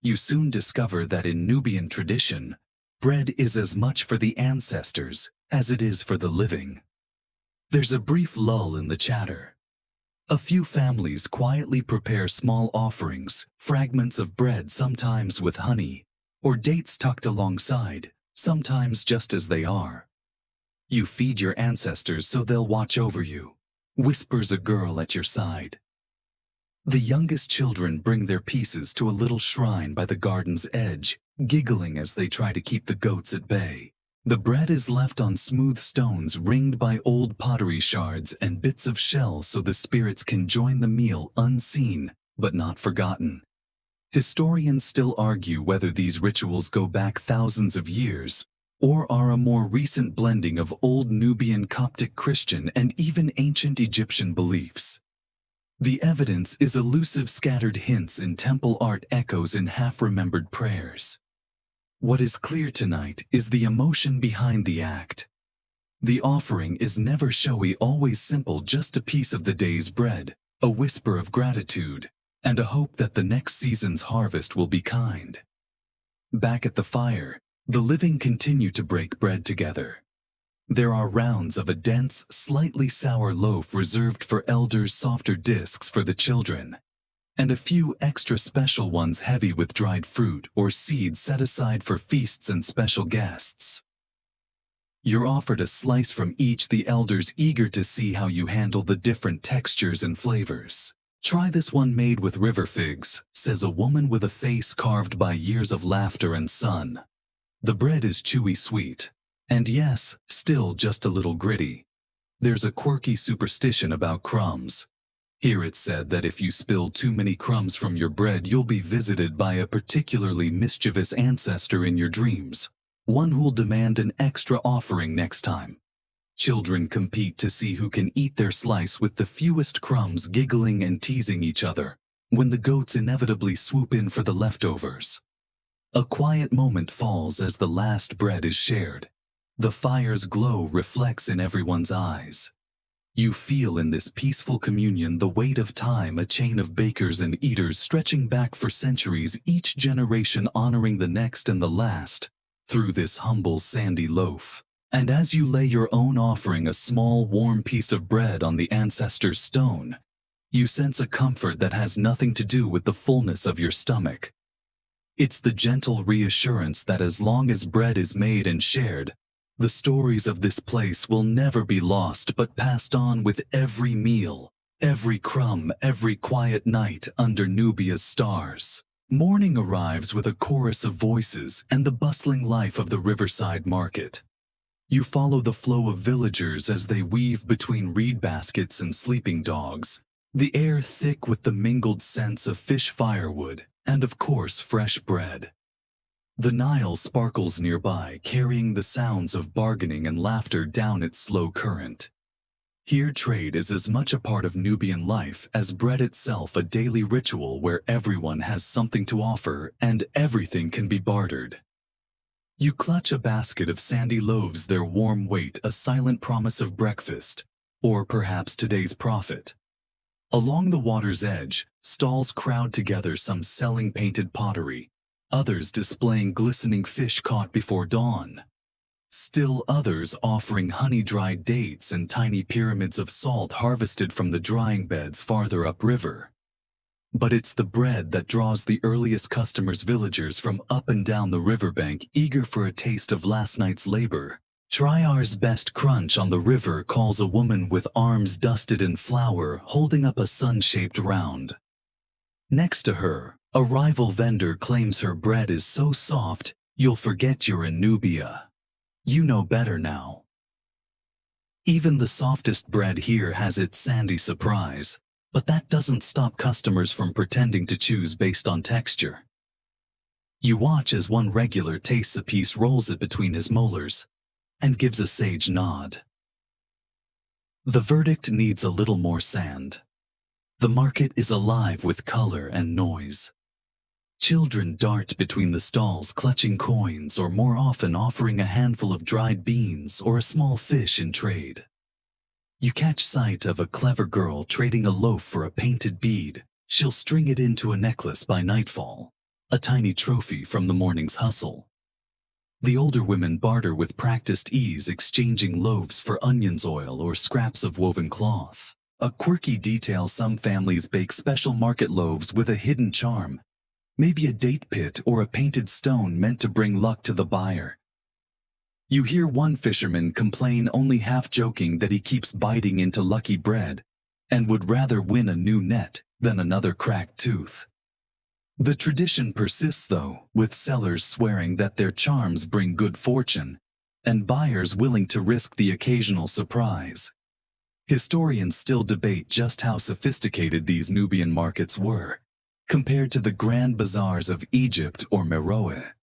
You soon discover that in Nubian tradition, bread is as much for the ancestors as it is for the living. There's a brief lull in the chatter. A few families quietly prepare small offerings, fragments of bread sometimes with honey, or dates tucked alongside, sometimes just as they are. You feed your ancestors so they'll watch over you, whispers a girl at your side. The youngest children bring their pieces to a little shrine by the garden's edge, giggling as they try to keep the goats at bay. The bread is left on smooth stones ringed by old pottery shards and bits of shell so the spirits can join the meal unseen but not forgotten. Historians still argue whether these rituals go back thousands of years or are a more recent blending of old Nubian, Coptic Christian, and even ancient Egyptian beliefs. The evidence is elusive, scattered hints in temple art, echoes in half-remembered prayers. What is clear tonight is the emotion behind the act. The offering is never showy, always simple, just a piece of the day's bread, a whisper of gratitude, and a hope that the next season's harvest will be kind. Back at the fire, the living continue to break bread together. There are rounds of a dense, slightly sour loaf reserved for elders, softer discs for the children, and a few extra special ones heavy with dried fruit or seeds set aside for feasts and special guests. You're offered a slice from each, the elders eager to see how you handle the different textures and flavors. "Try this one made with river figs," says a woman with a face carved by years of laughter and sun. The bread is chewy sweet, and yes, still just a little gritty. There's a quirky superstition about crumbs. Here it's said that if you spill too many crumbs from your bread, you'll be visited by a particularly mischievous ancestor in your dreams, one who'll demand an extra offering next time. Children compete to see who can eat their slice with the fewest crumbs, giggling and teasing each other, when the goats inevitably swoop in for the leftovers. A quiet moment falls as the last bread is shared. The fire's glow reflects in everyone's eyes. You feel in this peaceful communion the weight of time, a chain of bakers and eaters stretching back for centuries, each generation honoring the next and the last, through this humble sandy loaf. And as you lay your own offering, a small warm piece of bread on the ancestor's stone, you sense a comfort that has nothing to do with the fullness of your stomach. It's the gentle reassurance that as long as bread is made and shared, the stories of this place will never be lost but passed on with every meal, every crumb, every quiet night under Nubia's stars. Morning arrives with a chorus of voices and the bustling life of the riverside market. You follow the flow of villagers as they weave between reed baskets and sleeping dogs, the air thick with the mingled scents of fish, firewood, and of course fresh bread. The Nile sparkles nearby, carrying the sounds of bargaining and laughter down its slow current. Here trade is as much a part of Nubian life as bread itself, a daily ritual where everyone has something to offer and everything can be bartered. You clutch a basket of sandy loaves, their warm weight a silent promise of breakfast, or perhaps today's profit. Along the water's edge, stalls crowd together, some selling painted pottery, others displaying glistening fish caught before dawn. Still others offering honey-dried dates and tiny pyramids of salt harvested from the drying beds farther upriver. But it's the bread that draws the earliest customers, villagers from up and down the riverbank, eager for a taste of last night's labor. "Try ours best crunch on the river," calls a woman with arms dusted in flour, holding up a sun-shaped round. Next to her, a rival vendor claims her bread is so soft, you'll forget you're in Nubia. You know better now. Even the softest bread here has its sandy surprise, but that doesn't stop customers from pretending to choose based on texture. You watch as one regular tastes a piece, rolls it between his molars, and gives a sage nod. The verdict needs a little more sand. The market is alive with color and noise. Children dart between the stalls, clutching coins, or more often offering a handful of dried beans or a small fish in trade. You catch sight of a clever girl trading a loaf for a painted bead. She'll string it into a necklace by nightfall, a tiny trophy from the morning's hustle. The older women barter with practiced ease, exchanging loaves for onions, oil, or scraps of woven cloth. A quirky detail: some families bake special market loaves with a hidden charm, maybe a date pit or a painted stone meant to bring luck to the buyer. You hear one fisherman complain, only half joking, that he keeps biting into lucky bread and would rather win a new net than another cracked tooth. The tradition persists, though, with sellers swearing that their charms bring good fortune and buyers willing to risk the occasional surprise. Historians still debate just how sophisticated these Nubian markets were, compared to the grand bazaars of Egypt or Meroe.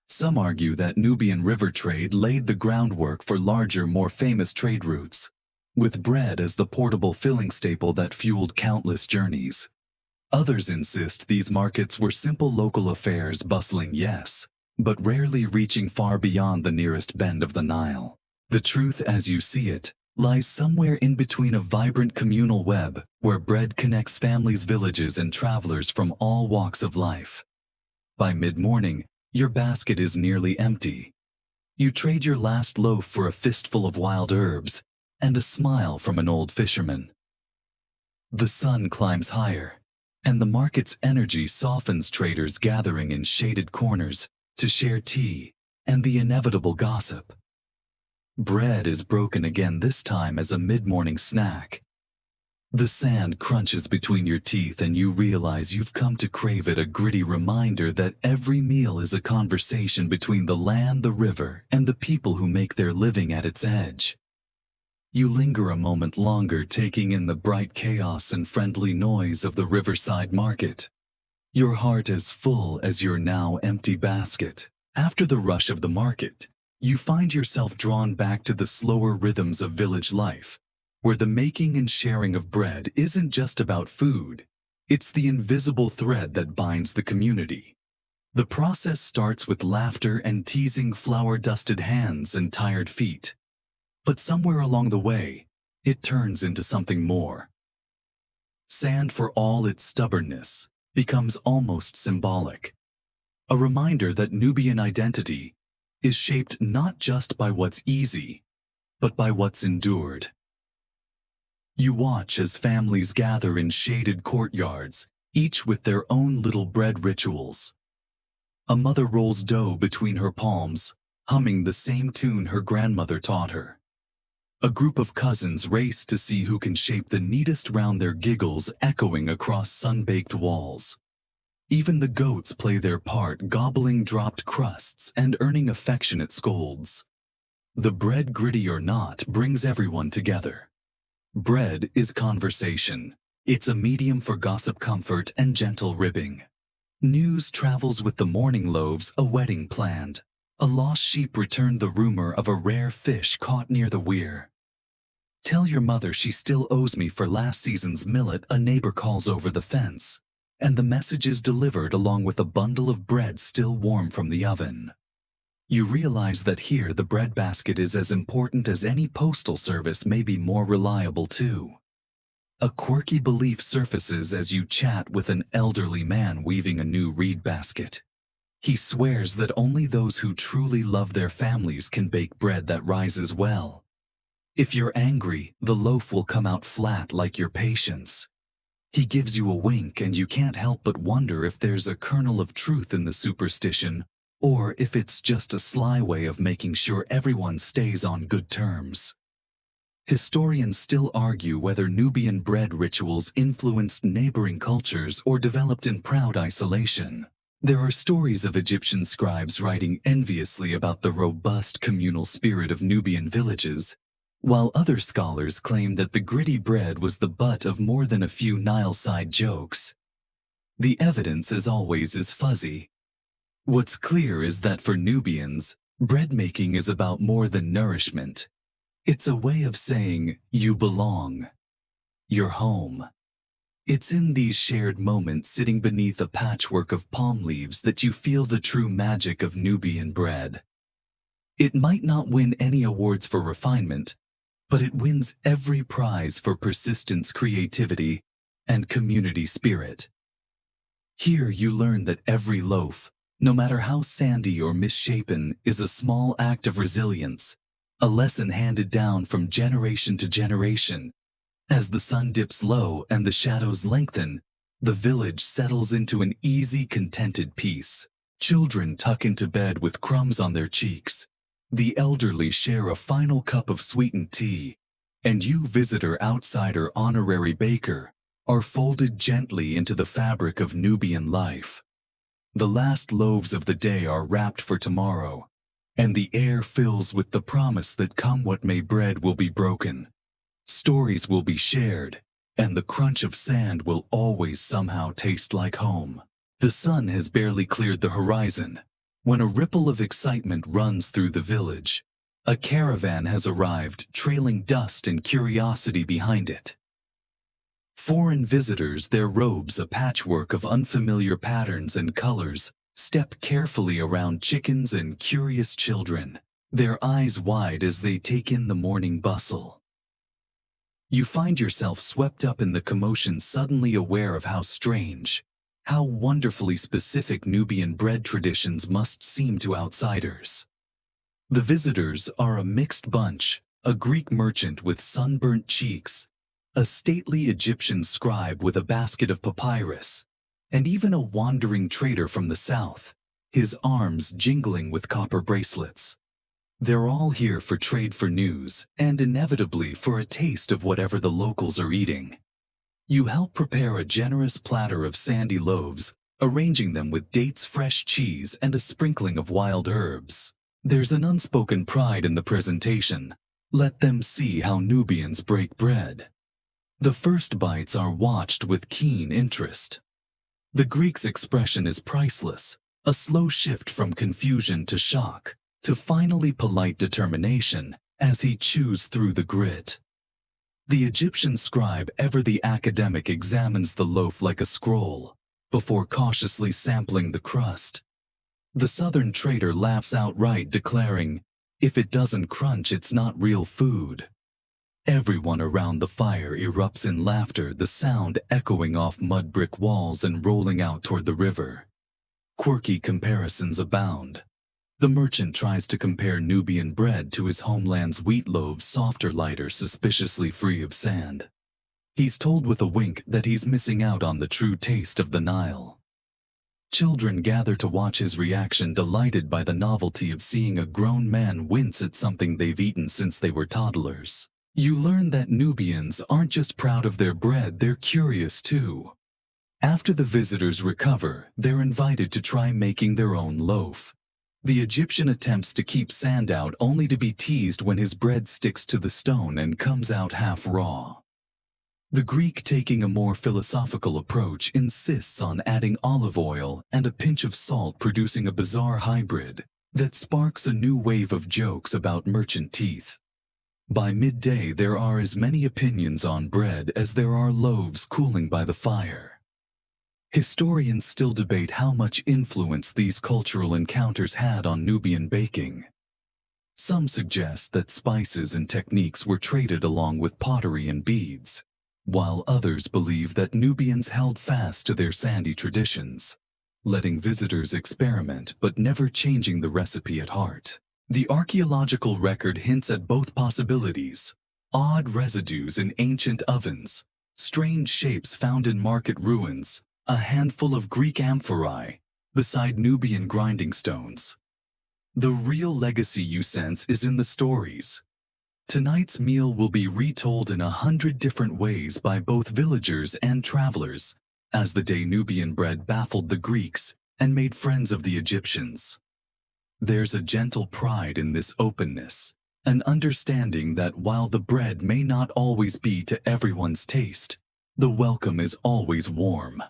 Some argue that Nubian river trade laid the groundwork for larger, more famous trade routes, with bread as the portable filling staple that fueled countless journeys. Others insist these markets were simple local affairs, bustling, yes, but rarely reaching far beyond the nearest bend of the Nile. The truth, as you see it, lies somewhere in between, a vibrant communal web where bread connects families, villages, and travelers from all walks of life. By mid-morning, your basket is nearly empty. You trade your last loaf for a fistful of wild herbs and a smile from an old fisherman. The sun climbs higher, and the market's energy softens, traders gathering in shaded corners to share tea and the inevitable gossip. Bread is broken again, this time as a mid-morning snack. The sand crunches between your teeth and you realize you've come to crave it, a gritty reminder that every meal is a conversation between the land, the river, and the people who make their living at its edge. You linger a moment longer, taking in the bright chaos and friendly noise of the riverside market, your heart as full as your now empty basket. After the rush of the market, you find yourself drawn back to the slower rhythms of village life, where the making and sharing of bread isn't just about food, it's the invisible thread that binds the community. The process starts with laughter and teasing, flour-dusted hands and tired feet. But somewhere along the way, it turns into something more. Sand, for all its stubbornness, becomes almost symbolic. A reminder that Nubian identity is shaped not just by what's easy, but by what's endured. You watch as families gather in shaded courtyards, each with their own little bread rituals. A mother rolls dough between her palms, humming the same tune her grandmother taught her. A group of cousins race to see who can shape the neatest round, their giggles echoing across sun-baked walls. Even the goats play their part, gobbling dropped crusts and earning affectionate scolds. The bread, gritty or not, brings everyone together. Bread is conversation. It's a medium for gossip, comfort, and gentle ribbing. News travels with the morning loaves, a wedding planned. A lost sheep returned, the rumor of a rare fish caught near the weir. Tell your mother she still owes me for last season's millet, a neighbor calls over the fence, and the message is delivered along with a bundle of bread still warm from the oven. You realize that here the breadbasket is as important as any postal service, maybe more reliable too. A quirky belief surfaces as you chat with an elderly man weaving a new reed basket. He swears that only those who truly love their families can bake bread that rises well. If you're angry, the loaf will come out flat like your patience. He gives you a wink and you can't help but wonder if there's a kernel of truth in the superstition, or if it's just a sly way of making sure everyone stays on good terms. Historians still argue whether Nubian bread rituals influenced neighboring cultures or developed in proud isolation. There are stories of Egyptian scribes writing enviously about the robust communal spirit of Nubian villages, while other scholars claim that the gritty bread was the butt of more than a few Nile-side jokes. The evidence, as always, is fuzzy. What's clear is that for Nubians, bread making is about more than nourishment. It's a way of saying, you belong. You're home. It's in these shared moments sitting beneath a patchwork of palm leaves that you feel the true magic of Nubian bread. It might not win any awards for refinement, but it wins every prize for persistence, creativity, and community spirit. Here you learn that every loaf, no matter how sandy or misshapen, is a small act of resilience, a lesson handed down from generation to generation. As the sun dips low and the shadows lengthen, the village settles into an easy, contented peace. Children tuck into bed with crumbs on their cheeks. The elderly share a final cup of sweetened tea, and you, visitor, outsider, honorary baker, are folded gently into the fabric of Nubian life. The last loaves of the day are wrapped for tomorrow, and the air fills with the promise that come what may, bread will be broken, stories will be shared, and the crunch of sand will always somehow taste like home. The sun has barely cleared the horizon when a ripple of excitement runs through the village. A caravan has arrived, trailing dust and curiosity behind it. Foreign visitors, their robes a patchwork of unfamiliar patterns and colors, step carefully around chickens and curious children, their eyes wide as they take in the morning bustle. You find yourself swept up in the commotion, suddenly aware of how strange, how wonderfully specific Nubian bread traditions must seem to outsiders. The visitors are a mixed bunch, a Greek merchant with sunburnt cheeks, a stately Egyptian scribe with a basket of papyrus, and even a wandering trader from the south, his arms jingling with copper bracelets. They're all here for trade, for news, and inevitably for a taste of whatever the locals are eating. You help prepare a generous platter of sandy loaves, arranging them with dates, fresh cheese, and a sprinkling of wild herbs. There's an unspoken pride in the presentation. Let them see how Nubians break bread. The first bites are watched with keen interest. The Greek's expression is priceless, a slow shift from confusion to shock, to finally polite determination as he chews through the grit. The Egyptian scribe, ever the academic, examines the loaf like a scroll, before cautiously sampling the crust. The southern trader laughs outright, declaring, "If it doesn't crunch, it's not real food." Everyone around the fire erupts in laughter, the sound echoing off mud brick walls and rolling out toward the river. Quirky comparisons abound. The merchant tries to compare Nubian bread to his homeland's wheat loaves, softer, lighter, suspiciously free of sand. He's told with a wink that he's missing out on the true taste of the Nile. Children gather to watch his reaction, delighted by the novelty of seeing a grown man wince at something they've eaten since they were toddlers. You learn that Nubians aren't just proud of their bread, they're curious too. After the visitors recover, they're invited to try making their own loaf. The Egyptian attempts to keep sand out, only to be teased when his bread sticks to the stone and comes out half raw. The Greek, taking a more philosophical approach, insists on adding olive oil and a pinch of salt, producing a bizarre hybrid that sparks a new wave of jokes about merchant teeth. By midday, there are as many opinions on bread as there are loaves cooling by the fire. Historians still debate how much influence these cultural encounters had on Nubian baking. Some suggest that spices and techniques were traded along with pottery and beads, while others believe that Nubians held fast to their sandy traditions, letting visitors experiment but never changing the recipe at heart. The archaeological record hints at both possibilities: odd residues in ancient ovens, strange shapes found in market ruins, a handful of Greek amphorae beside Nubian grinding stones. The real legacy you sense is in the stories. Tonight's meal will be retold in 100 different ways by both villagers and travelers, as the day Nubian bread baffled the Greeks and made friends of the Egyptians. There's a gentle pride in this openness, an understanding that while the bread may not always be to everyone's taste, the welcome is always warm.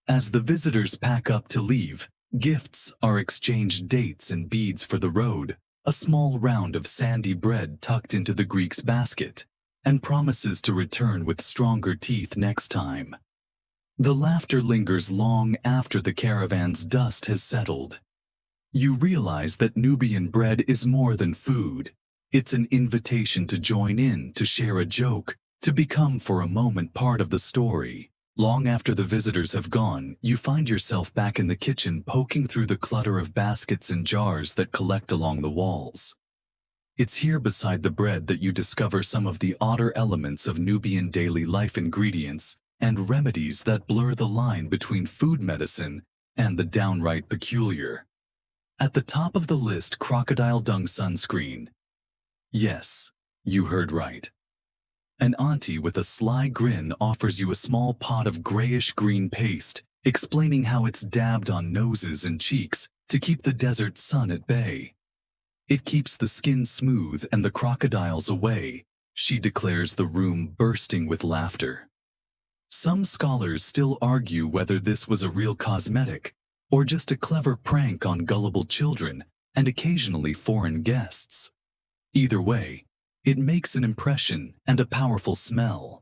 As the visitors pack up to leave, gifts are exchanged: dates and beads for the road, a small round of sandy bread tucked into the Greek's basket, and promises to return with stronger teeth next time. The laughter lingers long after the caravan's dust has settled. You realize that Nubian bread is more than food. It's an invitation to join in, to share a joke, to become for a moment part of the story. Long after the visitors have gone, you find yourself back in the kitchen poking through the clutter of baskets and jars that collect along the walls. It's here beside the bread that you discover some of the odder elements of Nubian daily life: ingredients and remedies that blur the line between food medicine and the downright peculiar. At the top of the list, crocodile dung sunscreen. Yes, you heard right. An auntie with a sly grin offers you a small pot of grayish-green paste, explaining how it's dabbed on noses and cheeks to keep the desert sun at bay. It keeps the skin smooth and the crocodiles away, she declares, the room bursting with laughter. Some scholars still argue whether this was a real cosmetic or just a clever prank on gullible children and occasionally foreign guests. Either way, it makes an impression and a powerful smell.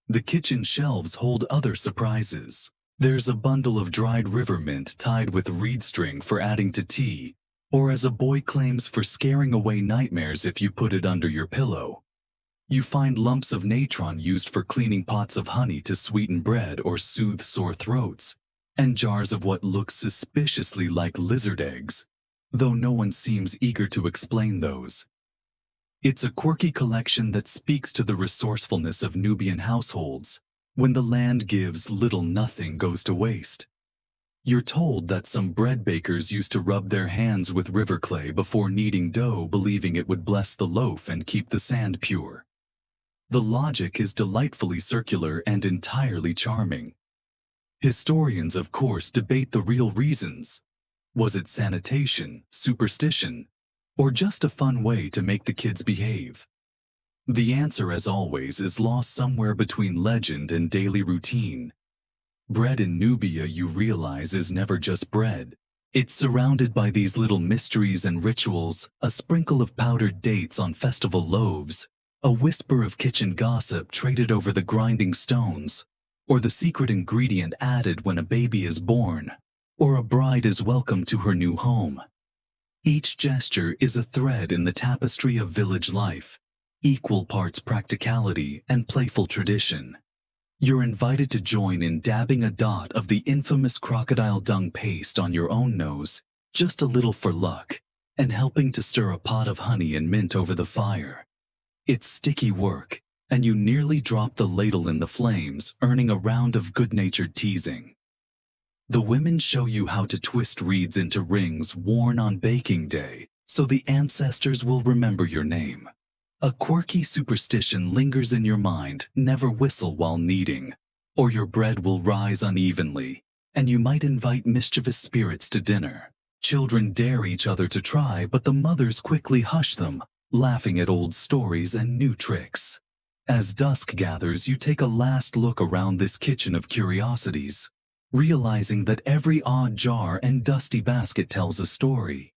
The kitchen shelves hold other surprises. There's a bundle of dried river mint tied with reed string for adding to tea, or, as a boy claims, for scaring away nightmares if you put it under your pillow. You find lumps of natron used for cleaning pots of honey to sweeten bread or soothe sore throats, and jars of what looks suspiciously like lizard eggs, though no one seems eager to explain those. It's a quirky collection that speaks to the resourcefulness of Nubian households. When the land gives, little nothing goes to waste. You're told that some bread bakers used to rub their hands with river clay before kneading dough, believing it would bless the loaf and keep the sand pure. The logic is delightfully circular and entirely charming. Historians, of course, debate the real reasons. Was it sanitation, superstition, or just a fun way to make the kids behave? The answer, as always, is lost somewhere between legend and daily routine. Bread in Nubia, you realize, is never just bread. It's surrounded by these little mysteries and rituals: a sprinkle of powdered dates on festival loaves, a whisper of kitchen gossip traded over the grinding stones, or the secret ingredient added when a baby is born, or a bride is welcomed to her new home. Each gesture is a thread in the tapestry of village life, equal parts practicality and playful tradition. You're invited to join in dabbing a dot of the infamous crocodile dung paste on your own nose, just a little for luck, and helping to stir a pot of honey and mint over the fire. It's sticky work, and you nearly drop the ladle in the flames, earning a round of good-natured teasing. The women show you how to twist reeds into rings worn on baking day, so the ancestors will remember your name. A quirky superstition lingers in your mind: never whistle while kneading, or your bread will rise unevenly, and you might invite mischievous spirits to dinner. Children dare each other to try, but the mothers quickly hush them, laughing at old stories and new tricks. As dusk gathers, you take a last look around this kitchen of curiosities, realizing that every odd jar and dusty basket tells a story.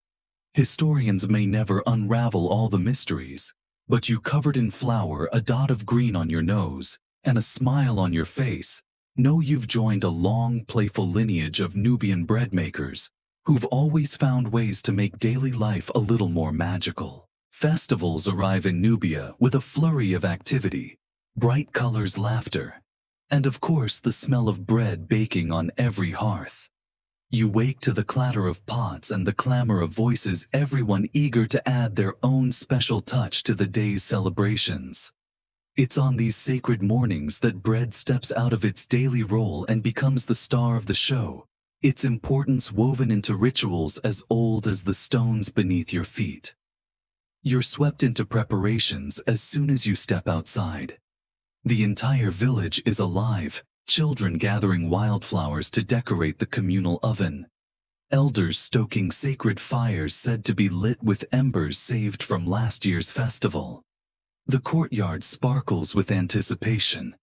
Historians may never unravel all the mysteries, but you, covered in flour, a dot of green on your nose, and a smile on your face, know you've joined a long, playful lineage of Nubian bread makers who've always found ways to make daily life a little more magical. Festivals arrive in Nubia with a flurry of activity, bright colors, laughter, and of course the smell of bread baking on every hearth. You wake to the clatter of pots and the clamor of voices, everyone eager to add their own special touch to the day's celebrations. It's on these sacred mornings that bread steps out of its daily role and becomes the star of the show, its importance woven into rituals as old as the stones beneath your feet. You're swept into preparations as soon as you step outside. The entire village is alive, children gathering wildflowers to decorate the communal oven. Elders stoking sacred fires said to be lit with embers saved from last year's festival. The courtyard sparkles with anticipation.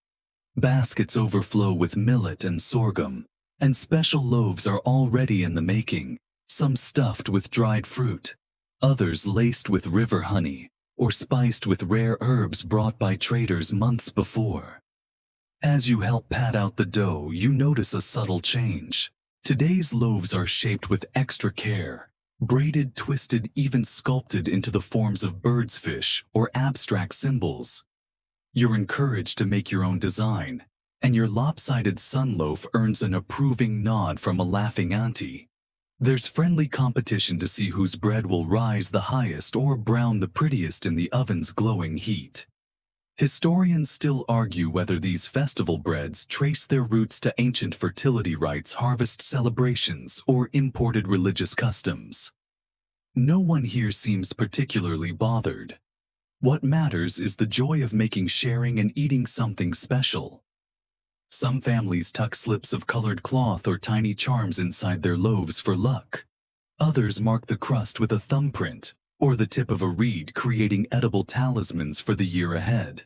Baskets overflow with millet and sorghum, and special loaves are already in the making, some stuffed with dried fruit, others laced with river honey, or spiced with rare herbs brought by traders months before. As you help pat out the dough, you notice a subtle change. Today's loaves are shaped with extra care, braided, twisted, even sculpted into the forms of birds, fish, or abstract symbols. You're encouraged to make your own design, and your lopsided sun loaf earns an approving nod from a laughing auntie. There's friendly competition to see whose bread will rise the highest or brown the prettiest in the oven's glowing heat. Historians still argue whether these festival breads trace their roots to ancient fertility rites, harvest celebrations, or imported religious customs. No one here seems particularly bothered. What matters is the joy of making, sharing, and eating something special. Some families tuck slips of colored cloth or tiny charms inside their loaves for luck. Others mark the crust with a thumbprint or the tip of a reed, creating edible talismans for the year ahead.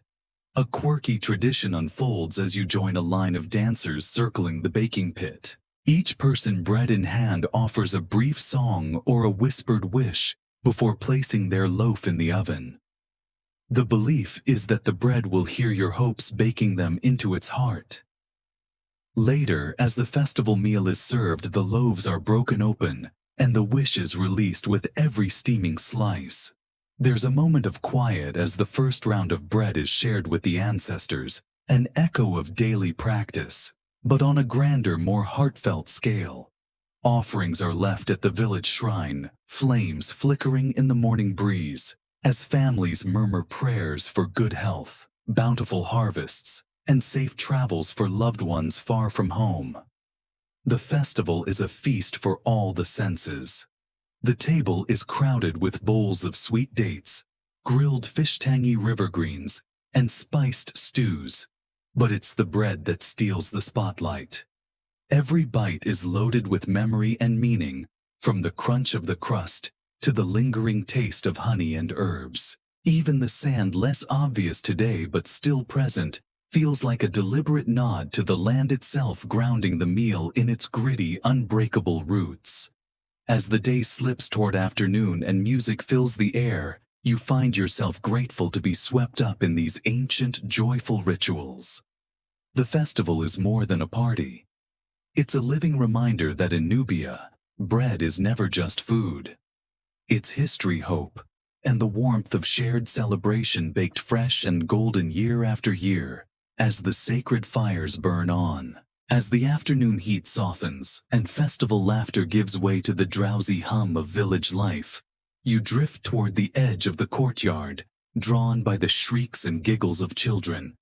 A quirky tradition unfolds as you join a line of dancers circling the baking pit. Each person, bread in hand, offers a brief song or a whispered wish before placing their loaf in the oven. The belief is that the bread will hear your hopes, baking them into its heart. Later, as the festival meal is served, the loaves are broken open and the wishes released with every steaming slice. There's a moment of quiet as the first round of bread is shared with the ancestors, an echo of daily practice, but on a grander, more heartfelt scale. Offerings are left at the village shrine, flames flickering in the morning breeze, as families murmur prayers for good health, bountiful harvests, and safe travels for loved ones far from home. The festival is a feast for all the senses. The table is crowded with bowls of sweet dates, grilled fish, tangy river greens, and spiced stews, but it's the bread that steals the spotlight. Every bite is loaded with memory and meaning, from the crunch of the crust to the lingering taste of honey and herbs. Even the sand, less obvious today but still present, feels like a deliberate nod to the land itself, grounding the meal in its gritty, unbreakable roots. As the day slips toward afternoon and music fills the air, you find yourself grateful to be swept up in these ancient, joyful rituals. The festival is more than a party. It's a living reminder that in Nubia, bread is never just food. It's history, hope, and the warmth of shared celebration, baked fresh and golden year after year, as the sacred fires burn on. As the afternoon heat softens and festival laughter gives way to the drowsy hum of village life, you drift toward the edge of the courtyard, drawn by the shrieks and giggles of children.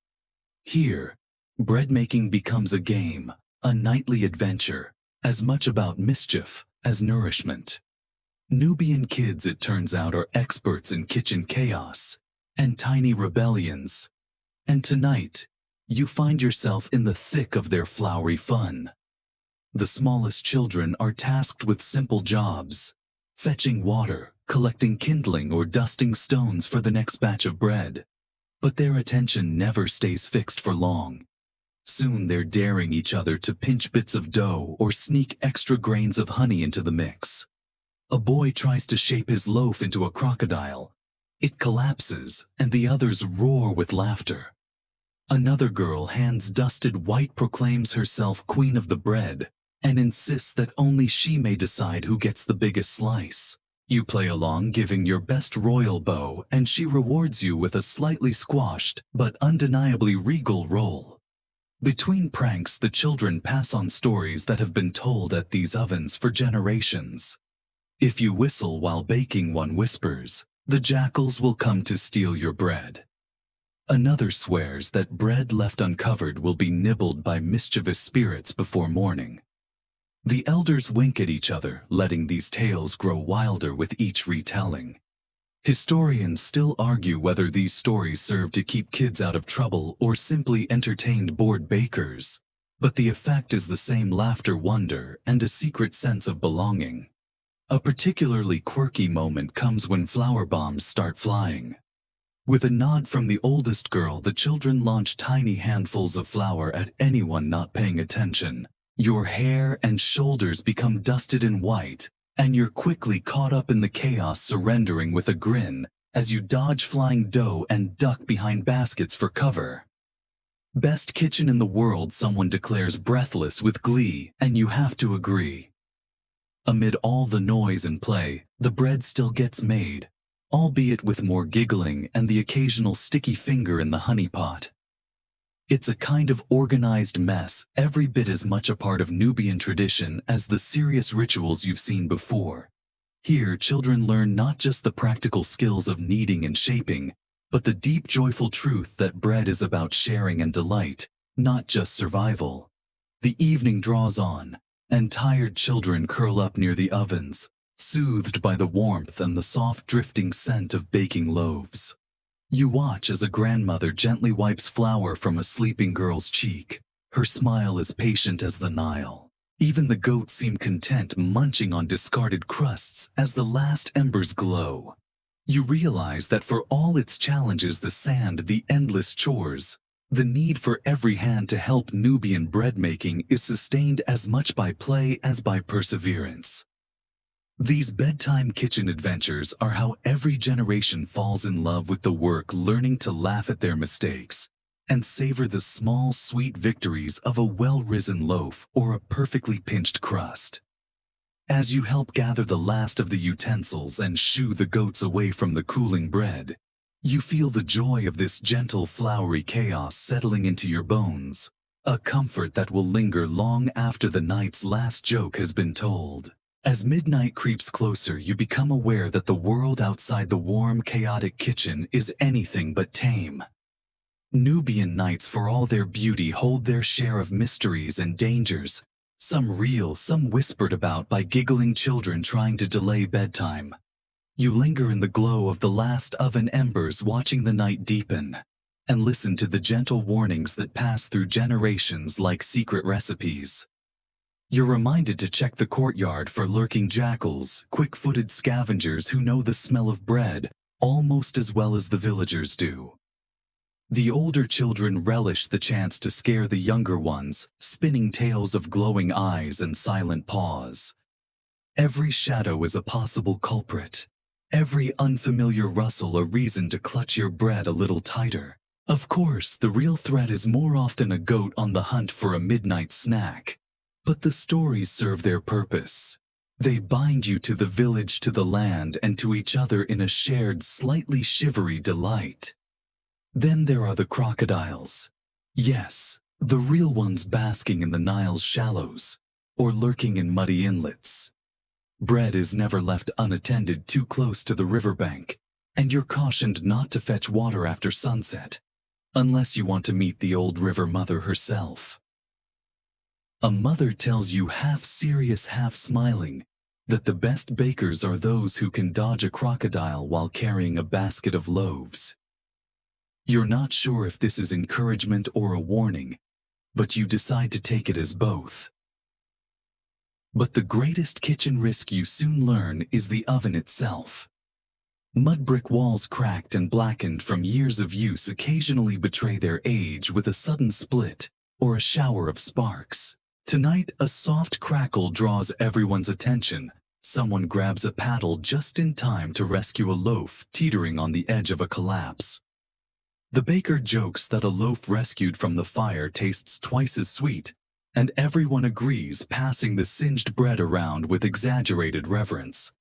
Here, bread making becomes a game, a nightly adventure, as much about mischief as nourishment. Nubian kids, it turns out, are experts in kitchen chaos and tiny rebellions. And tonight, you find yourself in the thick of their flowery fun. The smallest children are tasked with simple jobs, fetching water, collecting kindling, or dusting stones for the next batch of bread. But their attention never stays fixed for long. Soon they're daring each other to pinch bits of dough or sneak extra grains of honey into the mix. A boy tries to shape his loaf into a crocodile. It collapses, and the others roar with laughter. Another girl, hands dusted white, proclaims herself queen of the bread and insists that only she may decide who gets the biggest slice. You play along, giving your best royal bow, and she rewards you with a slightly squashed but undeniably regal roll. Between pranks, the children pass on stories that have been told at these ovens for generations. If you whistle while baking, one whispers, the jackals will come to steal your bread. Another swears that bread left uncovered will be nibbled by mischievous spirits before morning. The elders wink at each other, letting these tales grow wilder with each retelling. Historians still argue whether these stories serve to keep kids out of trouble or simply entertained bored bakers, but the effect is the same: laughter, wonder, and a secret sense of belonging. A particularly quirky moment comes when flour bombs start flying. With a nod from the oldest girl, the children launch tiny handfuls of flour at anyone not paying attention. Your hair and shoulders become dusted in white, and you're quickly caught up in the chaos, surrendering with a grin as you dodge flying dough and duck behind baskets for cover. Best kitchen in the world, someone declares, breathless with glee, and you have to agree. Amid all the noise and play, the bread still gets made, albeit with more giggling and the occasional sticky finger in the honey pot. It's a kind of organized mess, every bit as much a part of Nubian tradition as the serious rituals you've seen before. Here, children learn not just the practical skills of kneading and shaping, but the deep, joyful truth that bread is about sharing and delight, not just survival. The evening draws on, and tired children curl up near the ovens, soothed by the warmth and the soft, drifting scent of baking loaves. You watch as a grandmother gently wipes flour from a sleeping girl's cheek. Her smile is patient as the Nile. Even the goats seem content, munching on discarded crusts as the last embers glow. You realize that for all its challenges, the sand, the endless chores, the need for every hand to help, Nubian bread making is sustained as much by play as by perseverance. These bedtime kitchen adventures are how every generation falls in love with the work, learning to laugh at their mistakes and savor the small, sweet victories of a well-risen loaf or a perfectly pinched crust. As you help gather the last of the utensils and shoo the goats away from the cooling bread, you feel the joy of this gentle, floury chaos settling into your bones, a comfort that will linger long after the night's last joke has been told. As midnight creeps closer, you become aware that the world outside the warm, chaotic kitchen is anything but tame. Nubian nights, for all their beauty, hold their share of mysteries and dangers, some real, some whispered about by giggling children trying to delay bedtime. You linger in the glow of the last oven embers, watching the night deepen, and listen to the gentle warnings that pass through generations like secret recipes. You're reminded to check the courtyard for lurking jackals, quick-footed scavengers who know the smell of bread almost as well as the villagers do. The older children relish the chance to scare the younger ones, spinning tales of glowing eyes and silent paws. Every shadow is a possible culprit, every unfamiliar rustle a reason to clutch your bread a little tighter. Of course, the real threat is more often a goat on the hunt for a midnight snack. But the stories serve their purpose. They bind you to the village, to the land, and to each other in a shared, slightly shivery delight. Then there are the crocodiles. Yes, the real ones, basking in the Nile's shallows or lurking in muddy inlets. Bread is never left unattended too close to the riverbank, and you're cautioned not to fetch water after sunset, unless you want to meet the old river mother herself. A mother tells you, half serious, half smiling, that the best bakers are those who can dodge a crocodile while carrying a basket of loaves. You're not sure if this is encouragement or a warning, but you decide to take it as both. But the greatest kitchen risk, you soon learn, is the oven itself. Mud brick walls, cracked and blackened from years of use, occasionally betray their age with a sudden split or a shower of sparks. Tonight, a soft crackle draws everyone's attention. Someone grabs a paddle just in time to rescue a loaf teetering on the edge of a collapse. The baker jokes that a loaf rescued from the fire tastes twice as sweet, and everyone agrees, passing the singed bread around with exaggerated reverence.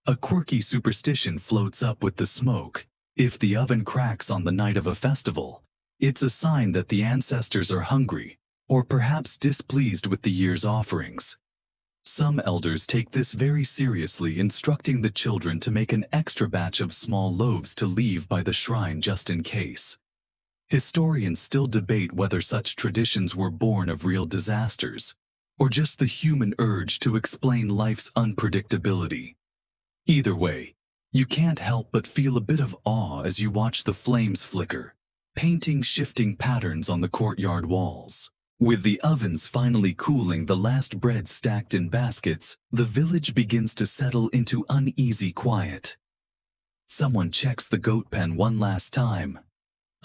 A quirky superstition floats up with the smoke. If the oven cracks on the night of a festival, it's a sign that the ancestors are hungry, or perhaps displeased with the year's offerings. Some elders take this very seriously, instructing the children to make an extra batch of small loaves to leave by the shrine just in case. Historians still debate whether such traditions were born of real disasters, or just the human urge to explain life's unpredictability. Either way, you can't help but feel a bit of awe as you watch the flames flicker, painting shifting patterns on the courtyard walls. With the ovens finally cooling, the last bread stacked in baskets, the village begins to settle into uneasy quiet. Someone checks the goat pen one last time.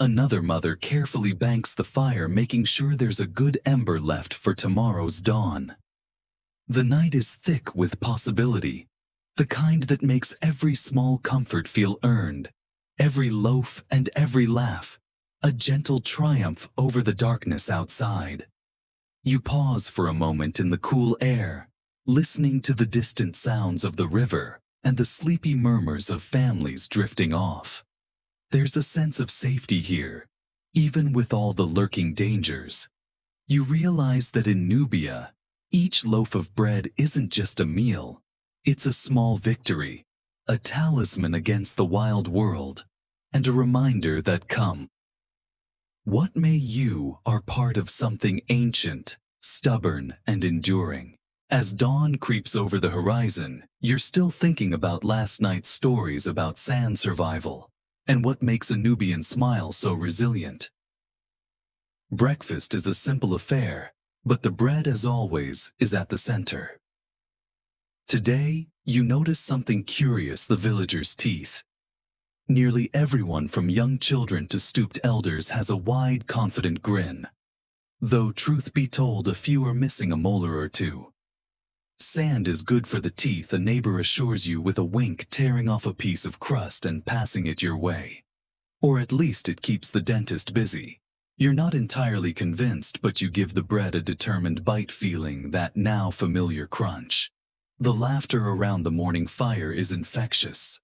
Another mother carefully banks the fire, making sure there's a good ember left for tomorrow's dawn. The night is thick with possibility, the kind that makes every small comfort feel earned, every loaf and every laugh a gentle triumph over the darkness outside. You pause for a moment in the cool air, listening to the distant sounds of the river and the sleepy murmurs of families drifting off. There's a sense of safety here, even with all the lurking dangers. You realize that in Nubia, each loaf of bread isn't just a meal, it's a small victory, a talisman against the wild world, and a reminder that come what may, you are part of something ancient, stubborn, and enduring. As dawn creeps over the horizon, you're still thinking about last night's stories about sand survival, and what makes a Nubian smile so resilient. Breakfast is a simple affair, but the bread, as always, is at the center. Today, you notice something curious: the villagers' teeth. Nearly everyone from young children to stooped elders has a wide, confident grin. Though truth be told, a few are missing a molar or two. Sand is good for the teeth, a neighbor assures you with a wink, tearing off a piece of crust and passing it your way. Or at least it keeps the dentist busy. You're not entirely convinced, but you give the bread a determined bite, feeling that now familiar crunch. The laughter around the morning fire is infectious.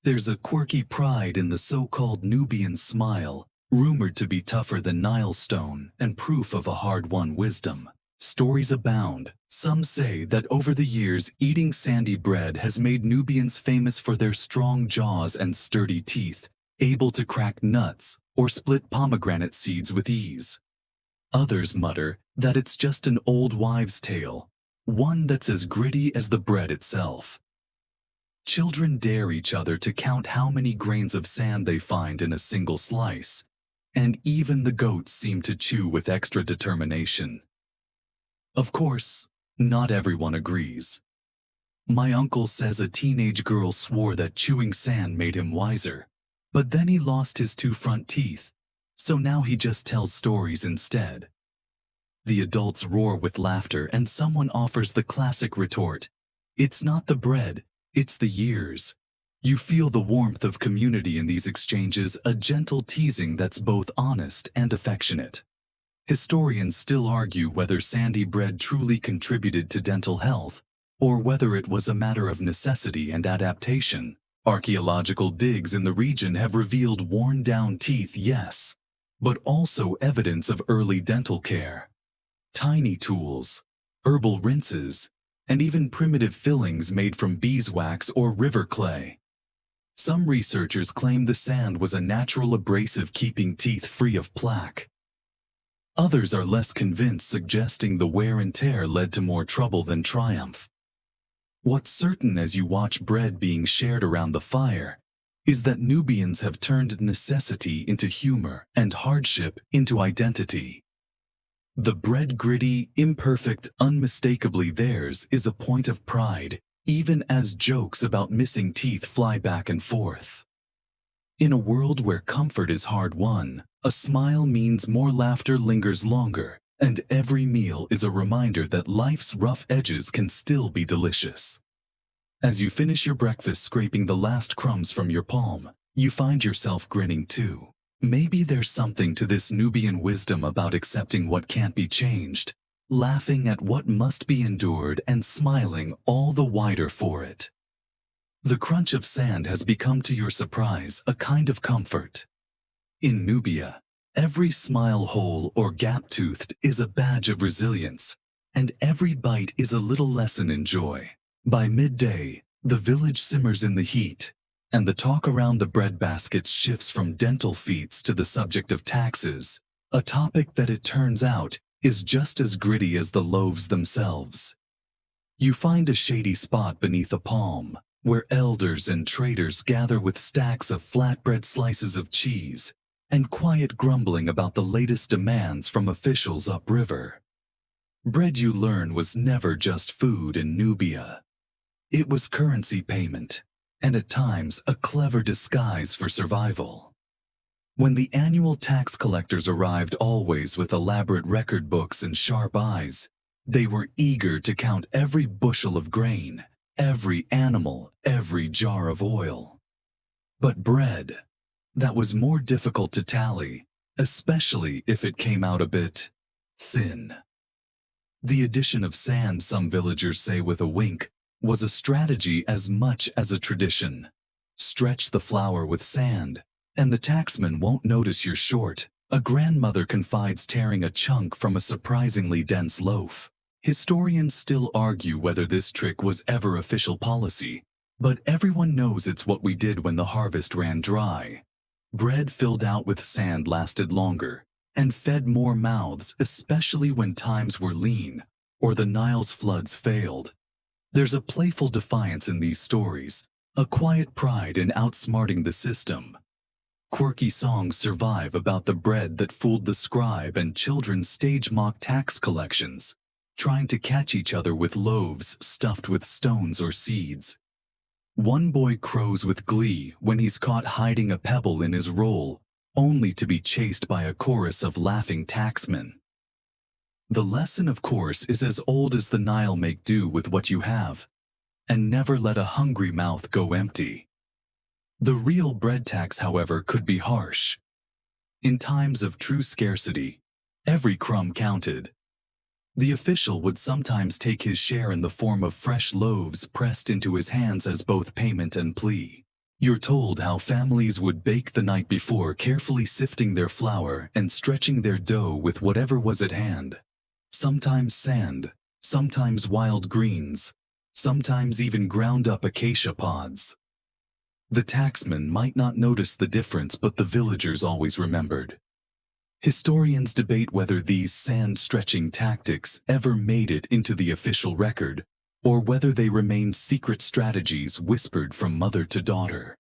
There's a quirky pride in the so-called Nubian smile, rumored to be tougher than Nile stone and proof of a hard-won wisdom. Stories abound. Some say that over the years, eating sandy bread has made Nubians famous for their strong jaws and sturdy teeth, able to crack nuts or split pomegranate seeds with ease. Others mutter that it's just an old wives' tale, one that's as gritty as the bread itself. Children dare each other to count how many grains of sand they find in a single slice, and even the goats seem to chew with extra determination. Of course, not everyone agrees. My uncle says a teenage girl swore that chewing sand made him wiser, but then he lost his 2 front teeth, so now he just tells stories instead. The adults roar with laughter, and someone offers the classic retort: "It's not the bread, it's the years." You feel the warmth of community in these exchanges, a gentle teasing that's both honest and affectionate. Historians still argue whether sandy bread truly contributed to dental health, or whether it was a matter of necessity and adaptation. Archaeological digs in the region have revealed worn-down teeth, yes, but also evidence of early dental care. Tiny tools, herbal rinses, and even primitive fillings made from beeswax or river clay. Some researchers claim the sand was a natural abrasive, keeping teeth free of plaque. Others are less convinced, suggesting the wear and tear led to more trouble than triumph. What's certain as you watch bread being shared around the fire is that Nubians have turned necessity into humor and hardship into identity. The bread, gritty, imperfect, unmistakably theirs, is a point of pride, even as jokes about missing teeth fly back and forth. In a world where comfort is hard-won, a smile means more, laughter lingers longer, and every meal is a reminder that life's rough edges can still be delicious. As you finish your breakfast, scraping the last crumbs from your palm, you find yourself grinning too. Maybe there's something to this Nubian wisdom about accepting what can't be changed, laughing at what must be endured, and smiling all the wider for it. The crunch of sand has become, to your surprise, a kind of comfort. In Nubia, every smile hole or gap-toothed is a badge of resilience, and every bite is a little lesson in joy. By midday, the village simmers in the heat, and the talk around the bread baskets shifts from dental feats to the subject of taxes, a topic that, it turns out, is just as gritty as the loaves themselves. You find a shady spot beneath a palm, where elders and traders gather with stacks of flatbread slices of cheese, and quiet grumbling about the latest demands from officials upriver. Bread, you learn, was never just food in Nubia. It was currency payment, and at times a clever disguise for survival. When the annual tax collectors arrived, always with elaborate record books and sharp eyes, they were eager to count every bushel of grain, every animal, every jar of oil. But bread, that was more difficult to tally, especially if it came out a bit thin. The addition of sand, some villagers say with a wink, was a strategy as much as a tradition. Stretch the flour with sand, and the taxman won't notice you're short, a grandmother confides, tearing a chunk from a surprisingly dense loaf. Historians still argue whether this trick was ever official policy, but everyone knows it's what we did when the harvest ran dry. Bread filled out with sand lasted longer and fed more mouths, especially when times were lean or the Nile's floods failed. There's a playful defiance in these stories, a quiet pride in outsmarting the system. Quirky songs survive about the bread that fooled the scribe, and children stage mock tax collections, trying to catch each other with loaves stuffed with stones or seeds. One boy crows with glee when he's caught hiding a pebble in his roll, only to be chased by a chorus of laughing taxmen. The lesson, of course, is as old as the Nile: make do with what you have, and never let a hungry mouth go empty. The real bread tax, however, could be harsh. In times of true scarcity, every crumb counted. The official would sometimes take his share in the form of fresh loaves pressed into his hands as both payment and plea. You're told how families would bake the night before, carefully sifting their flour and stretching their dough with whatever was at hand. Sometimes sand, sometimes wild greens, sometimes even ground up acacia pods. The taxman might not notice the difference, but the villagers always remembered. Historians debate whether these sand-stretching tactics ever made it into the official record, or whether they remained secret strategies whispered from mother to daughter.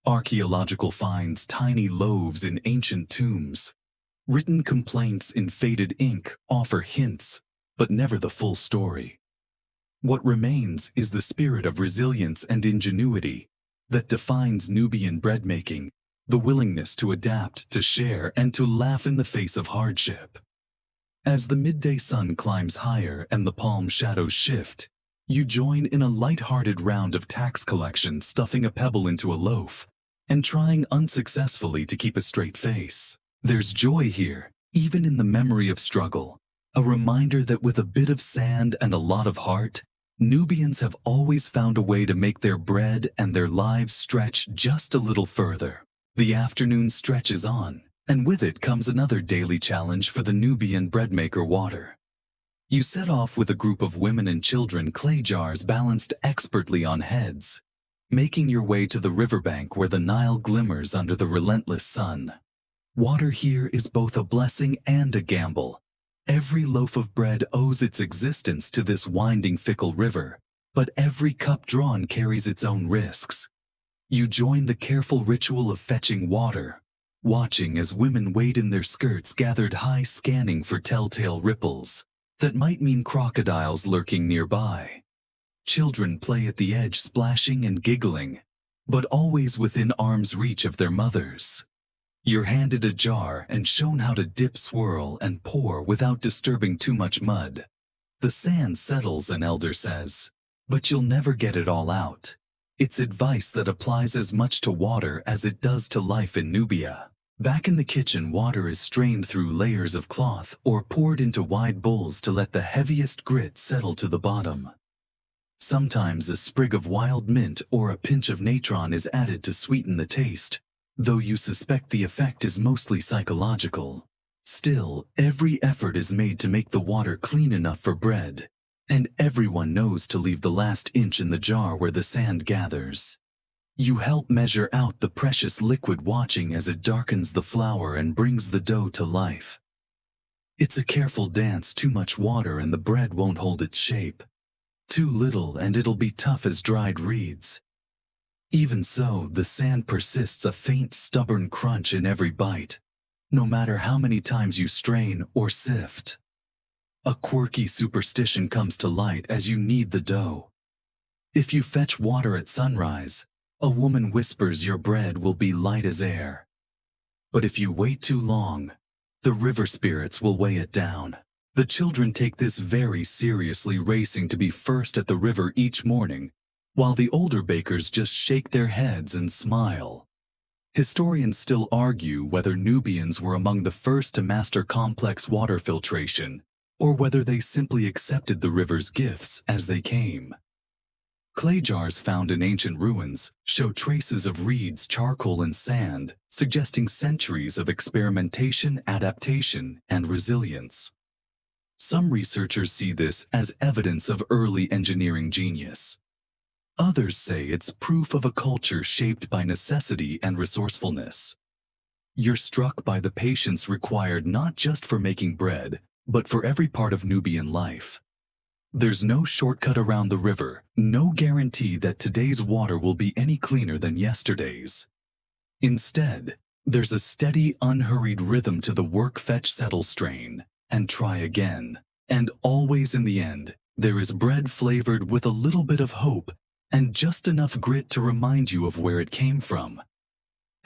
Archaeological finds tiny loaves in ancient tombs. Written complaints in faded ink offer hints, but never the full story. What remains is the spirit of resilience and ingenuity that defines Nubian bread-making, the willingness to adapt, to share, and to laugh in the face of hardship. As the midday sun climbs higher and the palm shadows shift, you join in a light-hearted round of tax collection, stuffing a pebble into a loaf and trying unsuccessfully to keep a straight face. There's joy here, even in the memory of struggle, a reminder that with a bit of sand and a lot of heart, Nubians have always found a way to make their bread and their lives stretch just a little further. The afternoon stretches on, and with it comes another daily challenge for the Nubian breadmaker: water. You set off with a group of women and children, clay jars balanced expertly on heads, making your way to the riverbank where the Nile glimmers under the relentless sun. Water here is both a blessing and a gamble. Every loaf of bread owes its existence to this winding, fickle river, but every cup drawn carries its own risks. You join the careful ritual of fetching water, watching as women wade in their skirts gathered high, scanning for telltale ripples that might mean crocodiles lurking nearby. Children play at the edge, splashing and giggling, but always within arm's reach of their mothers. You're handed a jar and shown how to dip, swirl, and pour without disturbing too much mud. The sand settles, an elder says, but you'll never get it all out. It's advice that applies as much to water as it does to life in Nubia. Back in the kitchen, water is strained through layers of cloth or poured into wide bowls to let the heaviest grit settle to the bottom. Sometimes a sprig of wild mint or a pinch of natron is added to sweeten the taste, though you suspect the effect is mostly psychological. Still, every effort is made to make the water clean enough for bread, and everyone knows to leave the last inch in the jar where the sand gathers. You help measure out the precious liquid, watching as it darkens the flour and brings the dough to life. It's a careful dance. Too much water and the bread won't hold its shape. Too little and it'll be tough as dried reeds. Even so, the sand persists, a faint, stubborn crunch in every bite, no matter how many times you strain or sift. A quirky superstition comes to light as you knead the dough. If you fetch water at sunrise, a woman whispers your bread will be light as air. But if you wait too long, the river spirits will weigh it down. The children take this very seriously, racing to be first at the river each morning, while the older bakers just shake their heads and smile. Historians still argue whether Nubians were among the first to master complex water filtration, or whether they simply accepted the river's gifts as they came. Clay jars found in ancient ruins show traces of reeds, charcoal, and sand, suggesting centuries of experimentation, adaptation, and resilience. Some researchers see this as evidence of early engineering genius. Others say it's proof of a culture shaped by necessity and resourcefulness. You're struck by the patience required not just for making bread, but for every part of Nubian life. There's no shortcut around the river, no guarantee that today's water will be any cleaner than yesterday's. Instead, there's a steady, unhurried rhythm to the work, fetch, settle, strain, and try again. And always in the end, there is bread flavored with a little bit of hope and just enough grit to remind you of where it came from.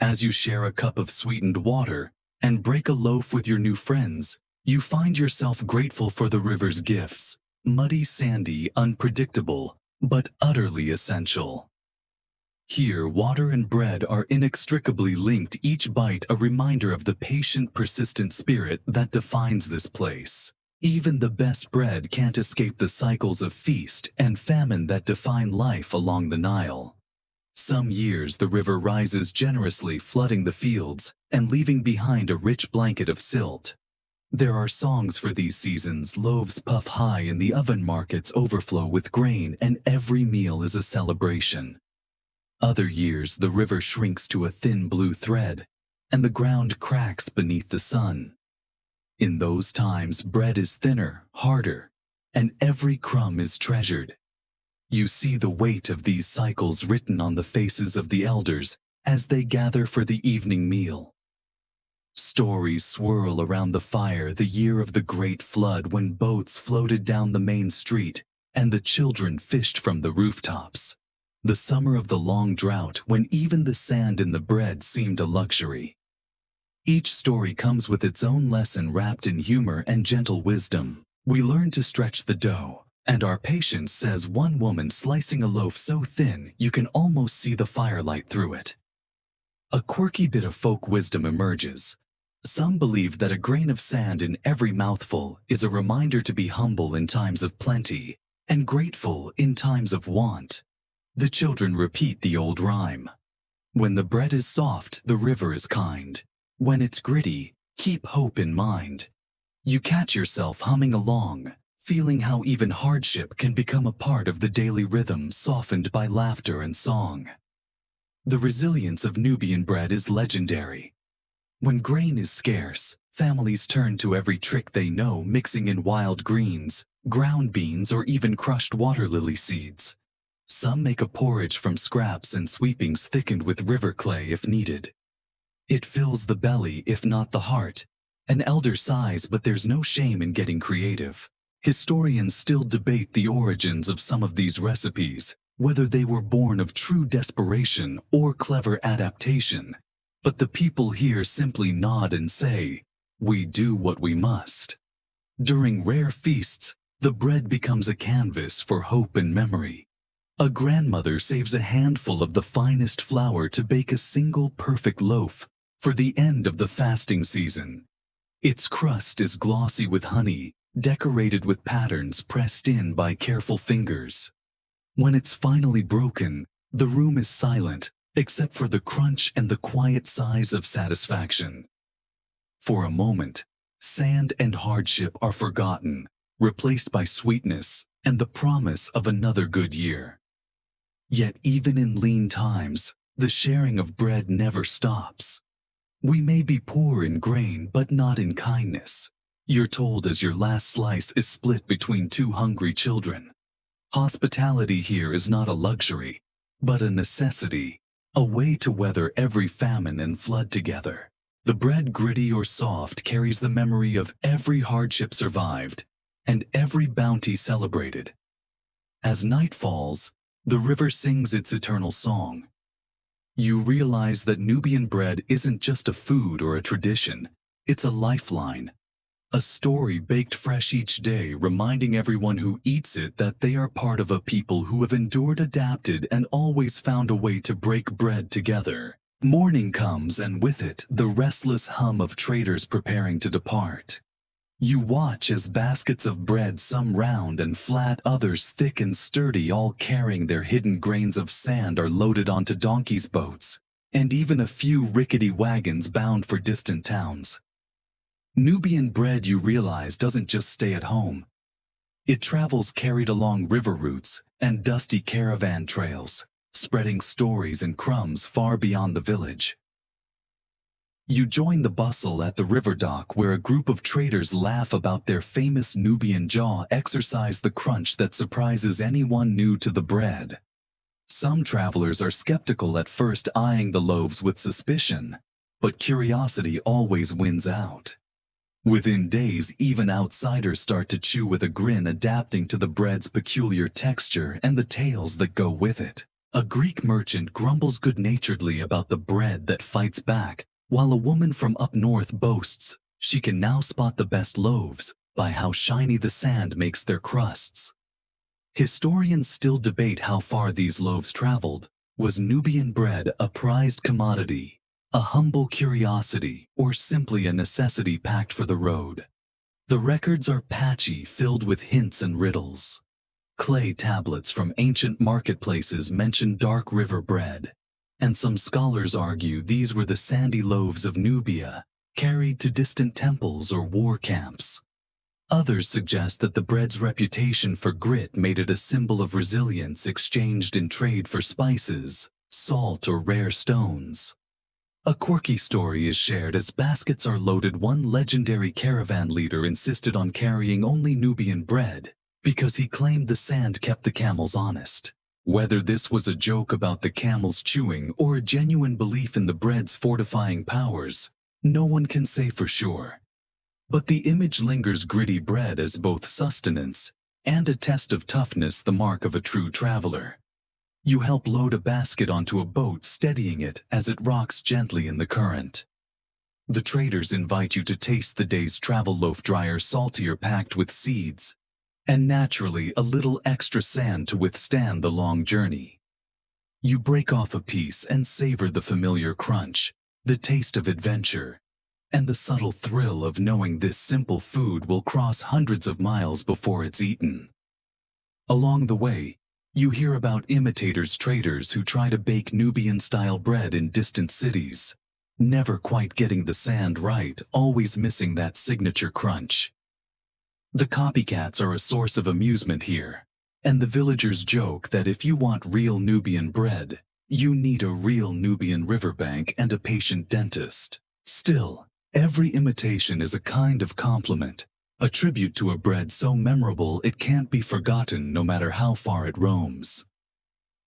As you share a cup of sweetened water and break a loaf with your new friends, you find yourself grateful for the river's gifts. Muddy, sandy, unpredictable, but utterly essential. Here, water and bread are inextricably linked, each bite a reminder of the patient, persistent spirit that defines this place. Even the best bread can't escape the cycles of feast and famine that define life along the Nile. Some years the river rises generously, flooding the fields and leaving behind a rich blanket of silt. There are songs for these seasons. Loaves puff high in the oven, markets overflow with grain, and every meal is a celebration. Other years the river shrinks to a thin blue thread, and the ground cracks beneath the sun. In those times bread is thinner, harder, and every crumb is treasured. You see the weight of these cycles written on the faces of the elders as they gather for the evening meal. Stories swirl around the fire, the year of the great flood when boats floated down the main street and the children fished from the rooftops. The summer of the long drought when even the sand in the bread seemed a luxury. Each story comes with its own lesson wrapped in humor and gentle wisdom. We learn to stretch the dough, and our patience, says one woman, slicing a loaf so thin you can almost see the firelight through it. A quirky bit of folk wisdom emerges. Some believe that a grain of sand in every mouthful is a reminder to be humble in times of plenty and grateful in times of want. The children repeat the old rhyme. When the bread is soft, the river is kind. When it's gritty, keep hope in mind. You catch yourself humming along, feeling how even hardship can become a part of the daily rhythm, softened by laughter and song. The resilience of Nubian bread is legendary. When grain is scarce, families turn to every trick they know, mixing in wild greens, ground beans, or even crushed water lily seeds. Some make a porridge from scraps and sweepings thickened with river clay if needed. It fills the belly, if not the heart. An elder sighs, but there's no shame in getting creative. Historians still debate the origins of some of these recipes, whether they were born of true desperation or clever adaptation. But the people here simply nod and say, "We do what we must." During rare feasts, the bread becomes a canvas for hope and memory. A grandmother saves a handful of the finest flour to bake a single perfect loaf, for the end of the fasting season. Its crust is glossy with honey, decorated with patterns pressed in by careful fingers. When it's finally broken, the room is silent, except for the crunch and the quiet sighs of satisfaction. For a moment, sand and hardship are forgotten, replaced by sweetness and the promise of another good year. Yet even in lean times, the sharing of bread never stops. We may be poor in grain, but not in kindness. You're told as your last slice is split between two hungry children. Hospitality here is not a luxury, but a necessity, a way to weather every famine and flood together. The bread, gritty or soft, carries the memory of every hardship survived and every bounty celebrated. As night falls, the river sings its eternal song. You realize that Nubian bread isn't just a food or a tradition, it's a lifeline. A story baked fresh each day, reminding everyone who eats it that they are part of a people who have endured, adapted, and always found a way to break bread together. Morning comes, and with it, the restless hum of traders preparing to depart. You watch as baskets of bread, some round and flat, others thick and sturdy, all carrying their hidden grains of sand, are loaded onto donkeys' boats, and even a few rickety wagons bound for distant towns. Nubian bread, you realize, doesn't just stay at home. It travels carried along river routes and dusty caravan trails, spreading stories and crumbs far beyond the village. You join the bustle at the river dock, where a group of traders laugh about their famous Nubian jaw, exercise the crunch that surprises anyone new to the bread. Some travelers are skeptical at first, eyeing the loaves with suspicion, but curiosity always wins out. Within days, even outsiders start to chew with a grin, adapting to the bread's peculiar texture and the tales that go with it. A Greek merchant grumbles good-naturedly about the bread that fights back, while a woman from up north boasts she can now spot the best loaves by how shiny the sand makes their crusts. Historians still debate how far these loaves traveled. Was Nubian bread a prized commodity, a humble curiosity, or simply a necessity packed for the road? The records are patchy, filled with hints and riddles. Clay tablets from ancient marketplaces mention dark river bread, and some scholars argue these were the sandy loaves of Nubia, carried to distant temples or war camps. Others suggest that the bread's reputation for grit made it a symbol of resilience, exchanged in trade for spices, salt, or rare stones. A quirky story is shared as baskets are loaded. One legendary caravan leader insisted on carrying only Nubian bread because he claimed the sand kept the camels honest. Whether this was a joke about the camels chewing or a genuine belief in the bread's fortifying powers, no one can say for sure. But the image lingers: gritty bread as both sustenance and a test of toughness, the mark of a true traveler. You help load a basket onto a boat, steadying it as it rocks gently in the current. The traders invite you to taste the day's travel loaf, drier, saltier, packed with seeds, and naturally a little extra sand to withstand the long journey. You break off a piece and savor the familiar crunch, the taste of adventure, and the subtle thrill of knowing this simple food will cross hundreds of miles before it's eaten. Along the way, you hear about imitators, traders who try to bake Nubian-style bread in distant cities, never quite getting the sand right, always missing that signature crunch. The copycats are a source of amusement here, and the villagers joke that if you want real Nubian bread, you need a real Nubian riverbank and a patient dentist. Still, every imitation is a kind of compliment, a tribute to a bread so memorable it can't be forgotten no matter how far it roams.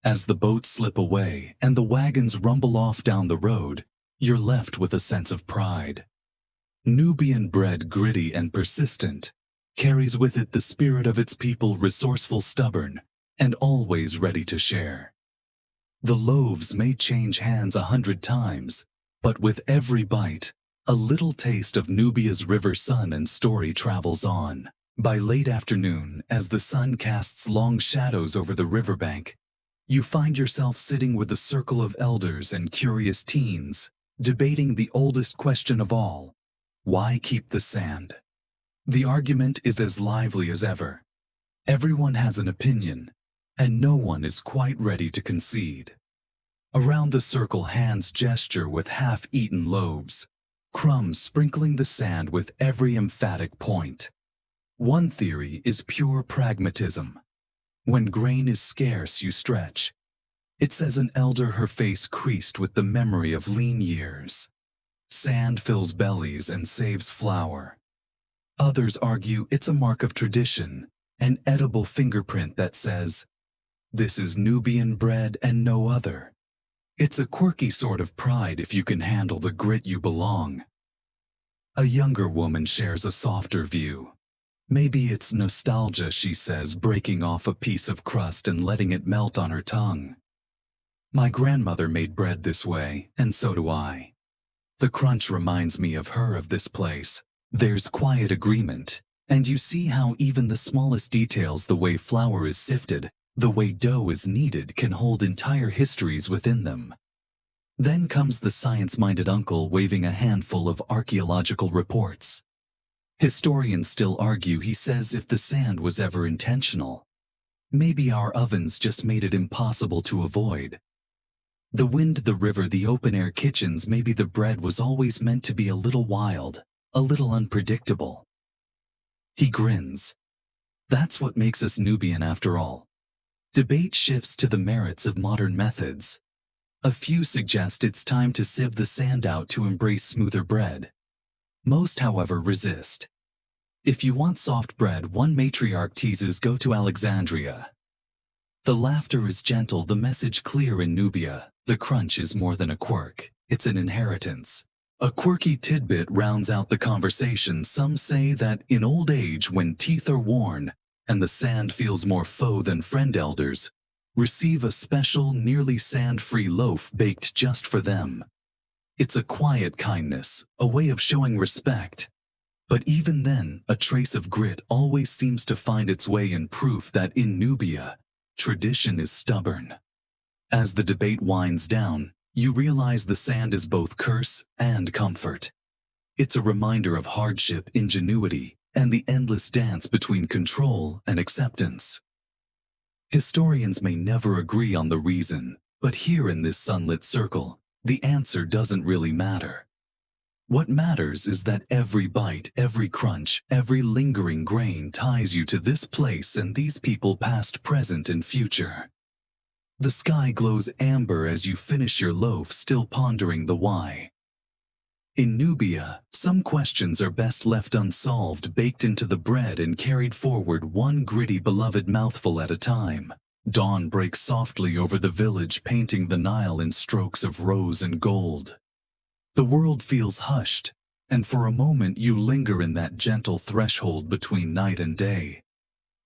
As the boats slip away and the wagons rumble off down the road, you're left with a sense of pride. Nubian bread, gritty and persistent, carries with it the spirit of its people, resourceful, stubborn, and always ready to share. The loaves may change hands 100 times, but with every bite, a little taste of Nubia's river sun and story travels on. By late afternoon, as the sun casts long shadows over the riverbank, you find yourself sitting with a circle of elders and curious teens, debating the oldest question of all: why keep the sand? The argument is as lively as ever. Everyone has an opinion, and no one is quite ready to concede. Around the circle, hands gesture with half-eaten loaves, crumbs sprinkling the sand with every emphatic point. One theory is pure pragmatism. When grain is scarce, you stretch. It says an elder, her face creased with the memory of lean years. Sand fills bellies and saves flour. Others argue it's a mark of tradition, an edible fingerprint that says, "This is Nubian bread and no other." It's a quirky sort of pride if you can handle the grit you belong. A younger woman shares a softer view. Maybe it's nostalgia, she says, breaking off a piece of crust and letting it melt on her tongue. My grandmother made bread this way, and so do I. The crunch reminds me of her, of this place. There's quiet agreement, and you see how even the smallest details, the way flour is sifted, the way dough is kneaded, can hold entire histories within them. Then comes the science-minded uncle waving a handful of archaeological reports. Historians still argue, he says, if the sand was ever intentional. Maybe our ovens just made it impossible to avoid. The wind, the river, the open-air kitchens, maybe the bread was always meant to be a little wild, a little unpredictable. He grins. That's what makes us Nubian after all. Debate shifts to the merits of modern methods. A few suggest it's time to sieve the sand out to embrace smoother bread. Most, however, resist. If you want soft bread, one matriarch teases, go to Alexandria. The laughter is gentle, the message clear in Nubia. The crunch is more than a quirk, it's an inheritance. A quirky tidbit rounds out the conversation. Some say that in old age, when teeth are worn and the sand feels more foe than friend, elders receive a special, nearly sand-free loaf baked just for them. It's a quiet kindness, a way of showing respect. But even then, a trace of grit always seems to find its way in, proof that in Nubia, tradition is stubborn. As the debate winds down, you realize the sand is both curse and comfort. It's a reminder of hardship, ingenuity, and the endless dance between control and acceptance. Historians may never agree on the reason, but here in this sunlit circle, the answer doesn't really matter. What matters is that every bite, every crunch, every lingering grain ties you to this place and these people, past, present, and future. The sky glows amber as you finish your loaf, still pondering the why. In Nubia, some questions are best left unsolved, baked into the bread and carried forward one gritty, beloved mouthful at a time. Dawn breaks softly over the village, painting the Nile in strokes of rose and gold. The world feels hushed, and for a moment you linger in that gentle threshold between night and day.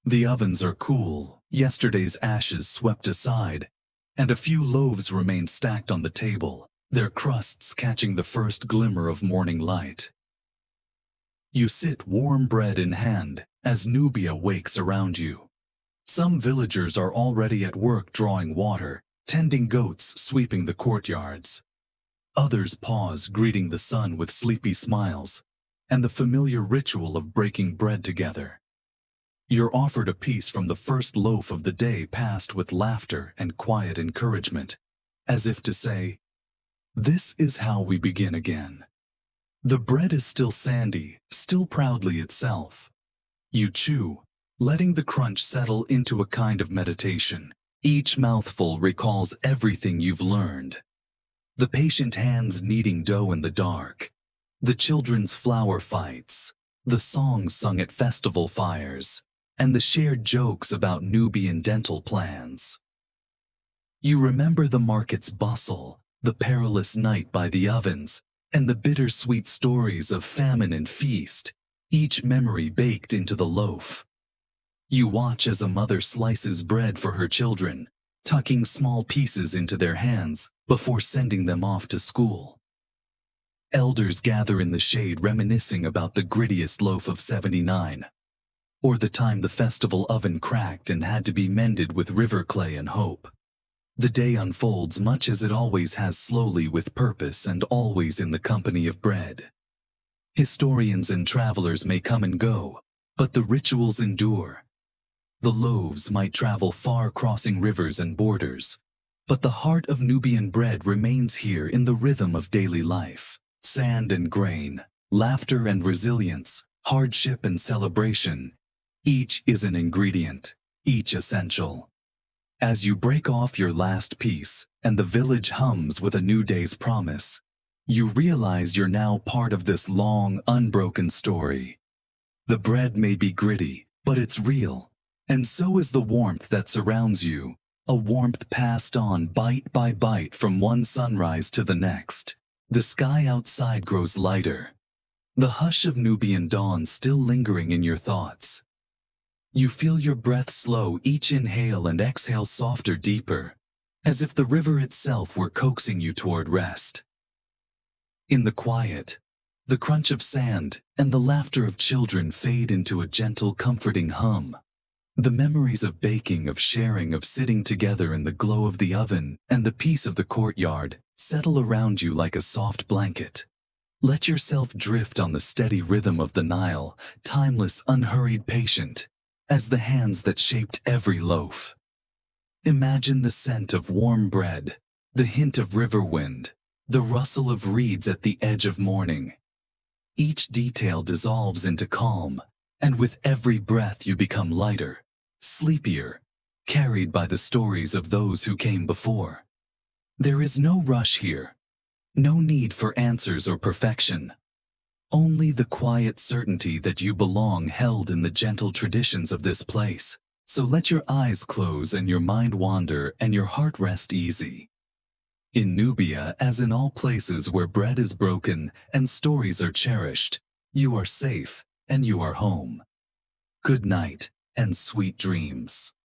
The ovens are cool, yesterday's ashes swept aside, and a few loaves remain stacked on the table, their crusts catching the first glimmer of morning light. You sit, warm bread in hand, as Nubia wakes around you. Some villagers are already at work drawing water, tending goats, sweeping the courtyards. Others pause, greeting the sun with sleepy smiles, and the familiar ritual of breaking bread together. You're offered a piece from the first loaf of the day, passed with laughter and quiet encouragement, as if to say, "This is how we begin again." The bread is still sandy, still proudly itself. You chew, letting the crunch settle into a kind of meditation. Each mouthful recalls everything you've learned. The patient hands kneading dough in the dark, the children's flour fights, the songs sung at festival fires, and the shared jokes about Nubian dental plans. You remember the market's bustle, the perilous night by the ovens, and the bittersweet stories of famine and feast, each memory baked into the loaf. You watch as a mother slices bread for her children, tucking small pieces into their hands before sending them off to school. Elders gather in the shade, reminiscing about the grittiest loaf of 79, or the time the festival oven cracked and had to be mended with river clay and hope. The day unfolds much as it always has, slowly, with purpose, and always in the company of bread. Historians and travelers may come and go, but the rituals endure. The loaves might travel far, crossing rivers and borders, but the heart of Nubian bread remains here in the rhythm of daily life. Sand and grain, laughter and resilience, hardship and celebration. Each is an ingredient, each essential. As you break off your last piece, and the village hums with a new day's promise, you realize you're now part of this long, unbroken story. The bread may be gritty, but it's real, and so is the warmth that surrounds you, a warmth passed on bite by bite from one sunrise to the next. The sky outside grows lighter, the hush of Nubian dawn still lingering in your thoughts. You feel your breath slow, each inhale and exhale softer, deeper, as if the river itself were coaxing you toward rest. In the quiet, the crunch of sand and the laughter of children fade into a gentle, comforting hum. The memories of baking, of sharing, of sitting together in the glow of the oven and the peace of the courtyard settle around you like a soft blanket. Let yourself drift on the steady rhythm of the Nile, timeless, unhurried, patient, as the hands that shaped every loaf. Imagine the scent of warm bread, the hint of river wind, the rustle of reeds at the edge of morning. Each detail dissolves into calm, and with every breath you become lighter, sleepier, carried by the stories of those who came before. There is no rush here, no need for answers or perfection. Only the quiet certainty that you belong, held in the gentle traditions of this place. So let your eyes close and your mind wander and your heart rest easy. In Nubia, as in all places where bread is broken and stories are cherished, you are safe and you are home. Good night and sweet dreams.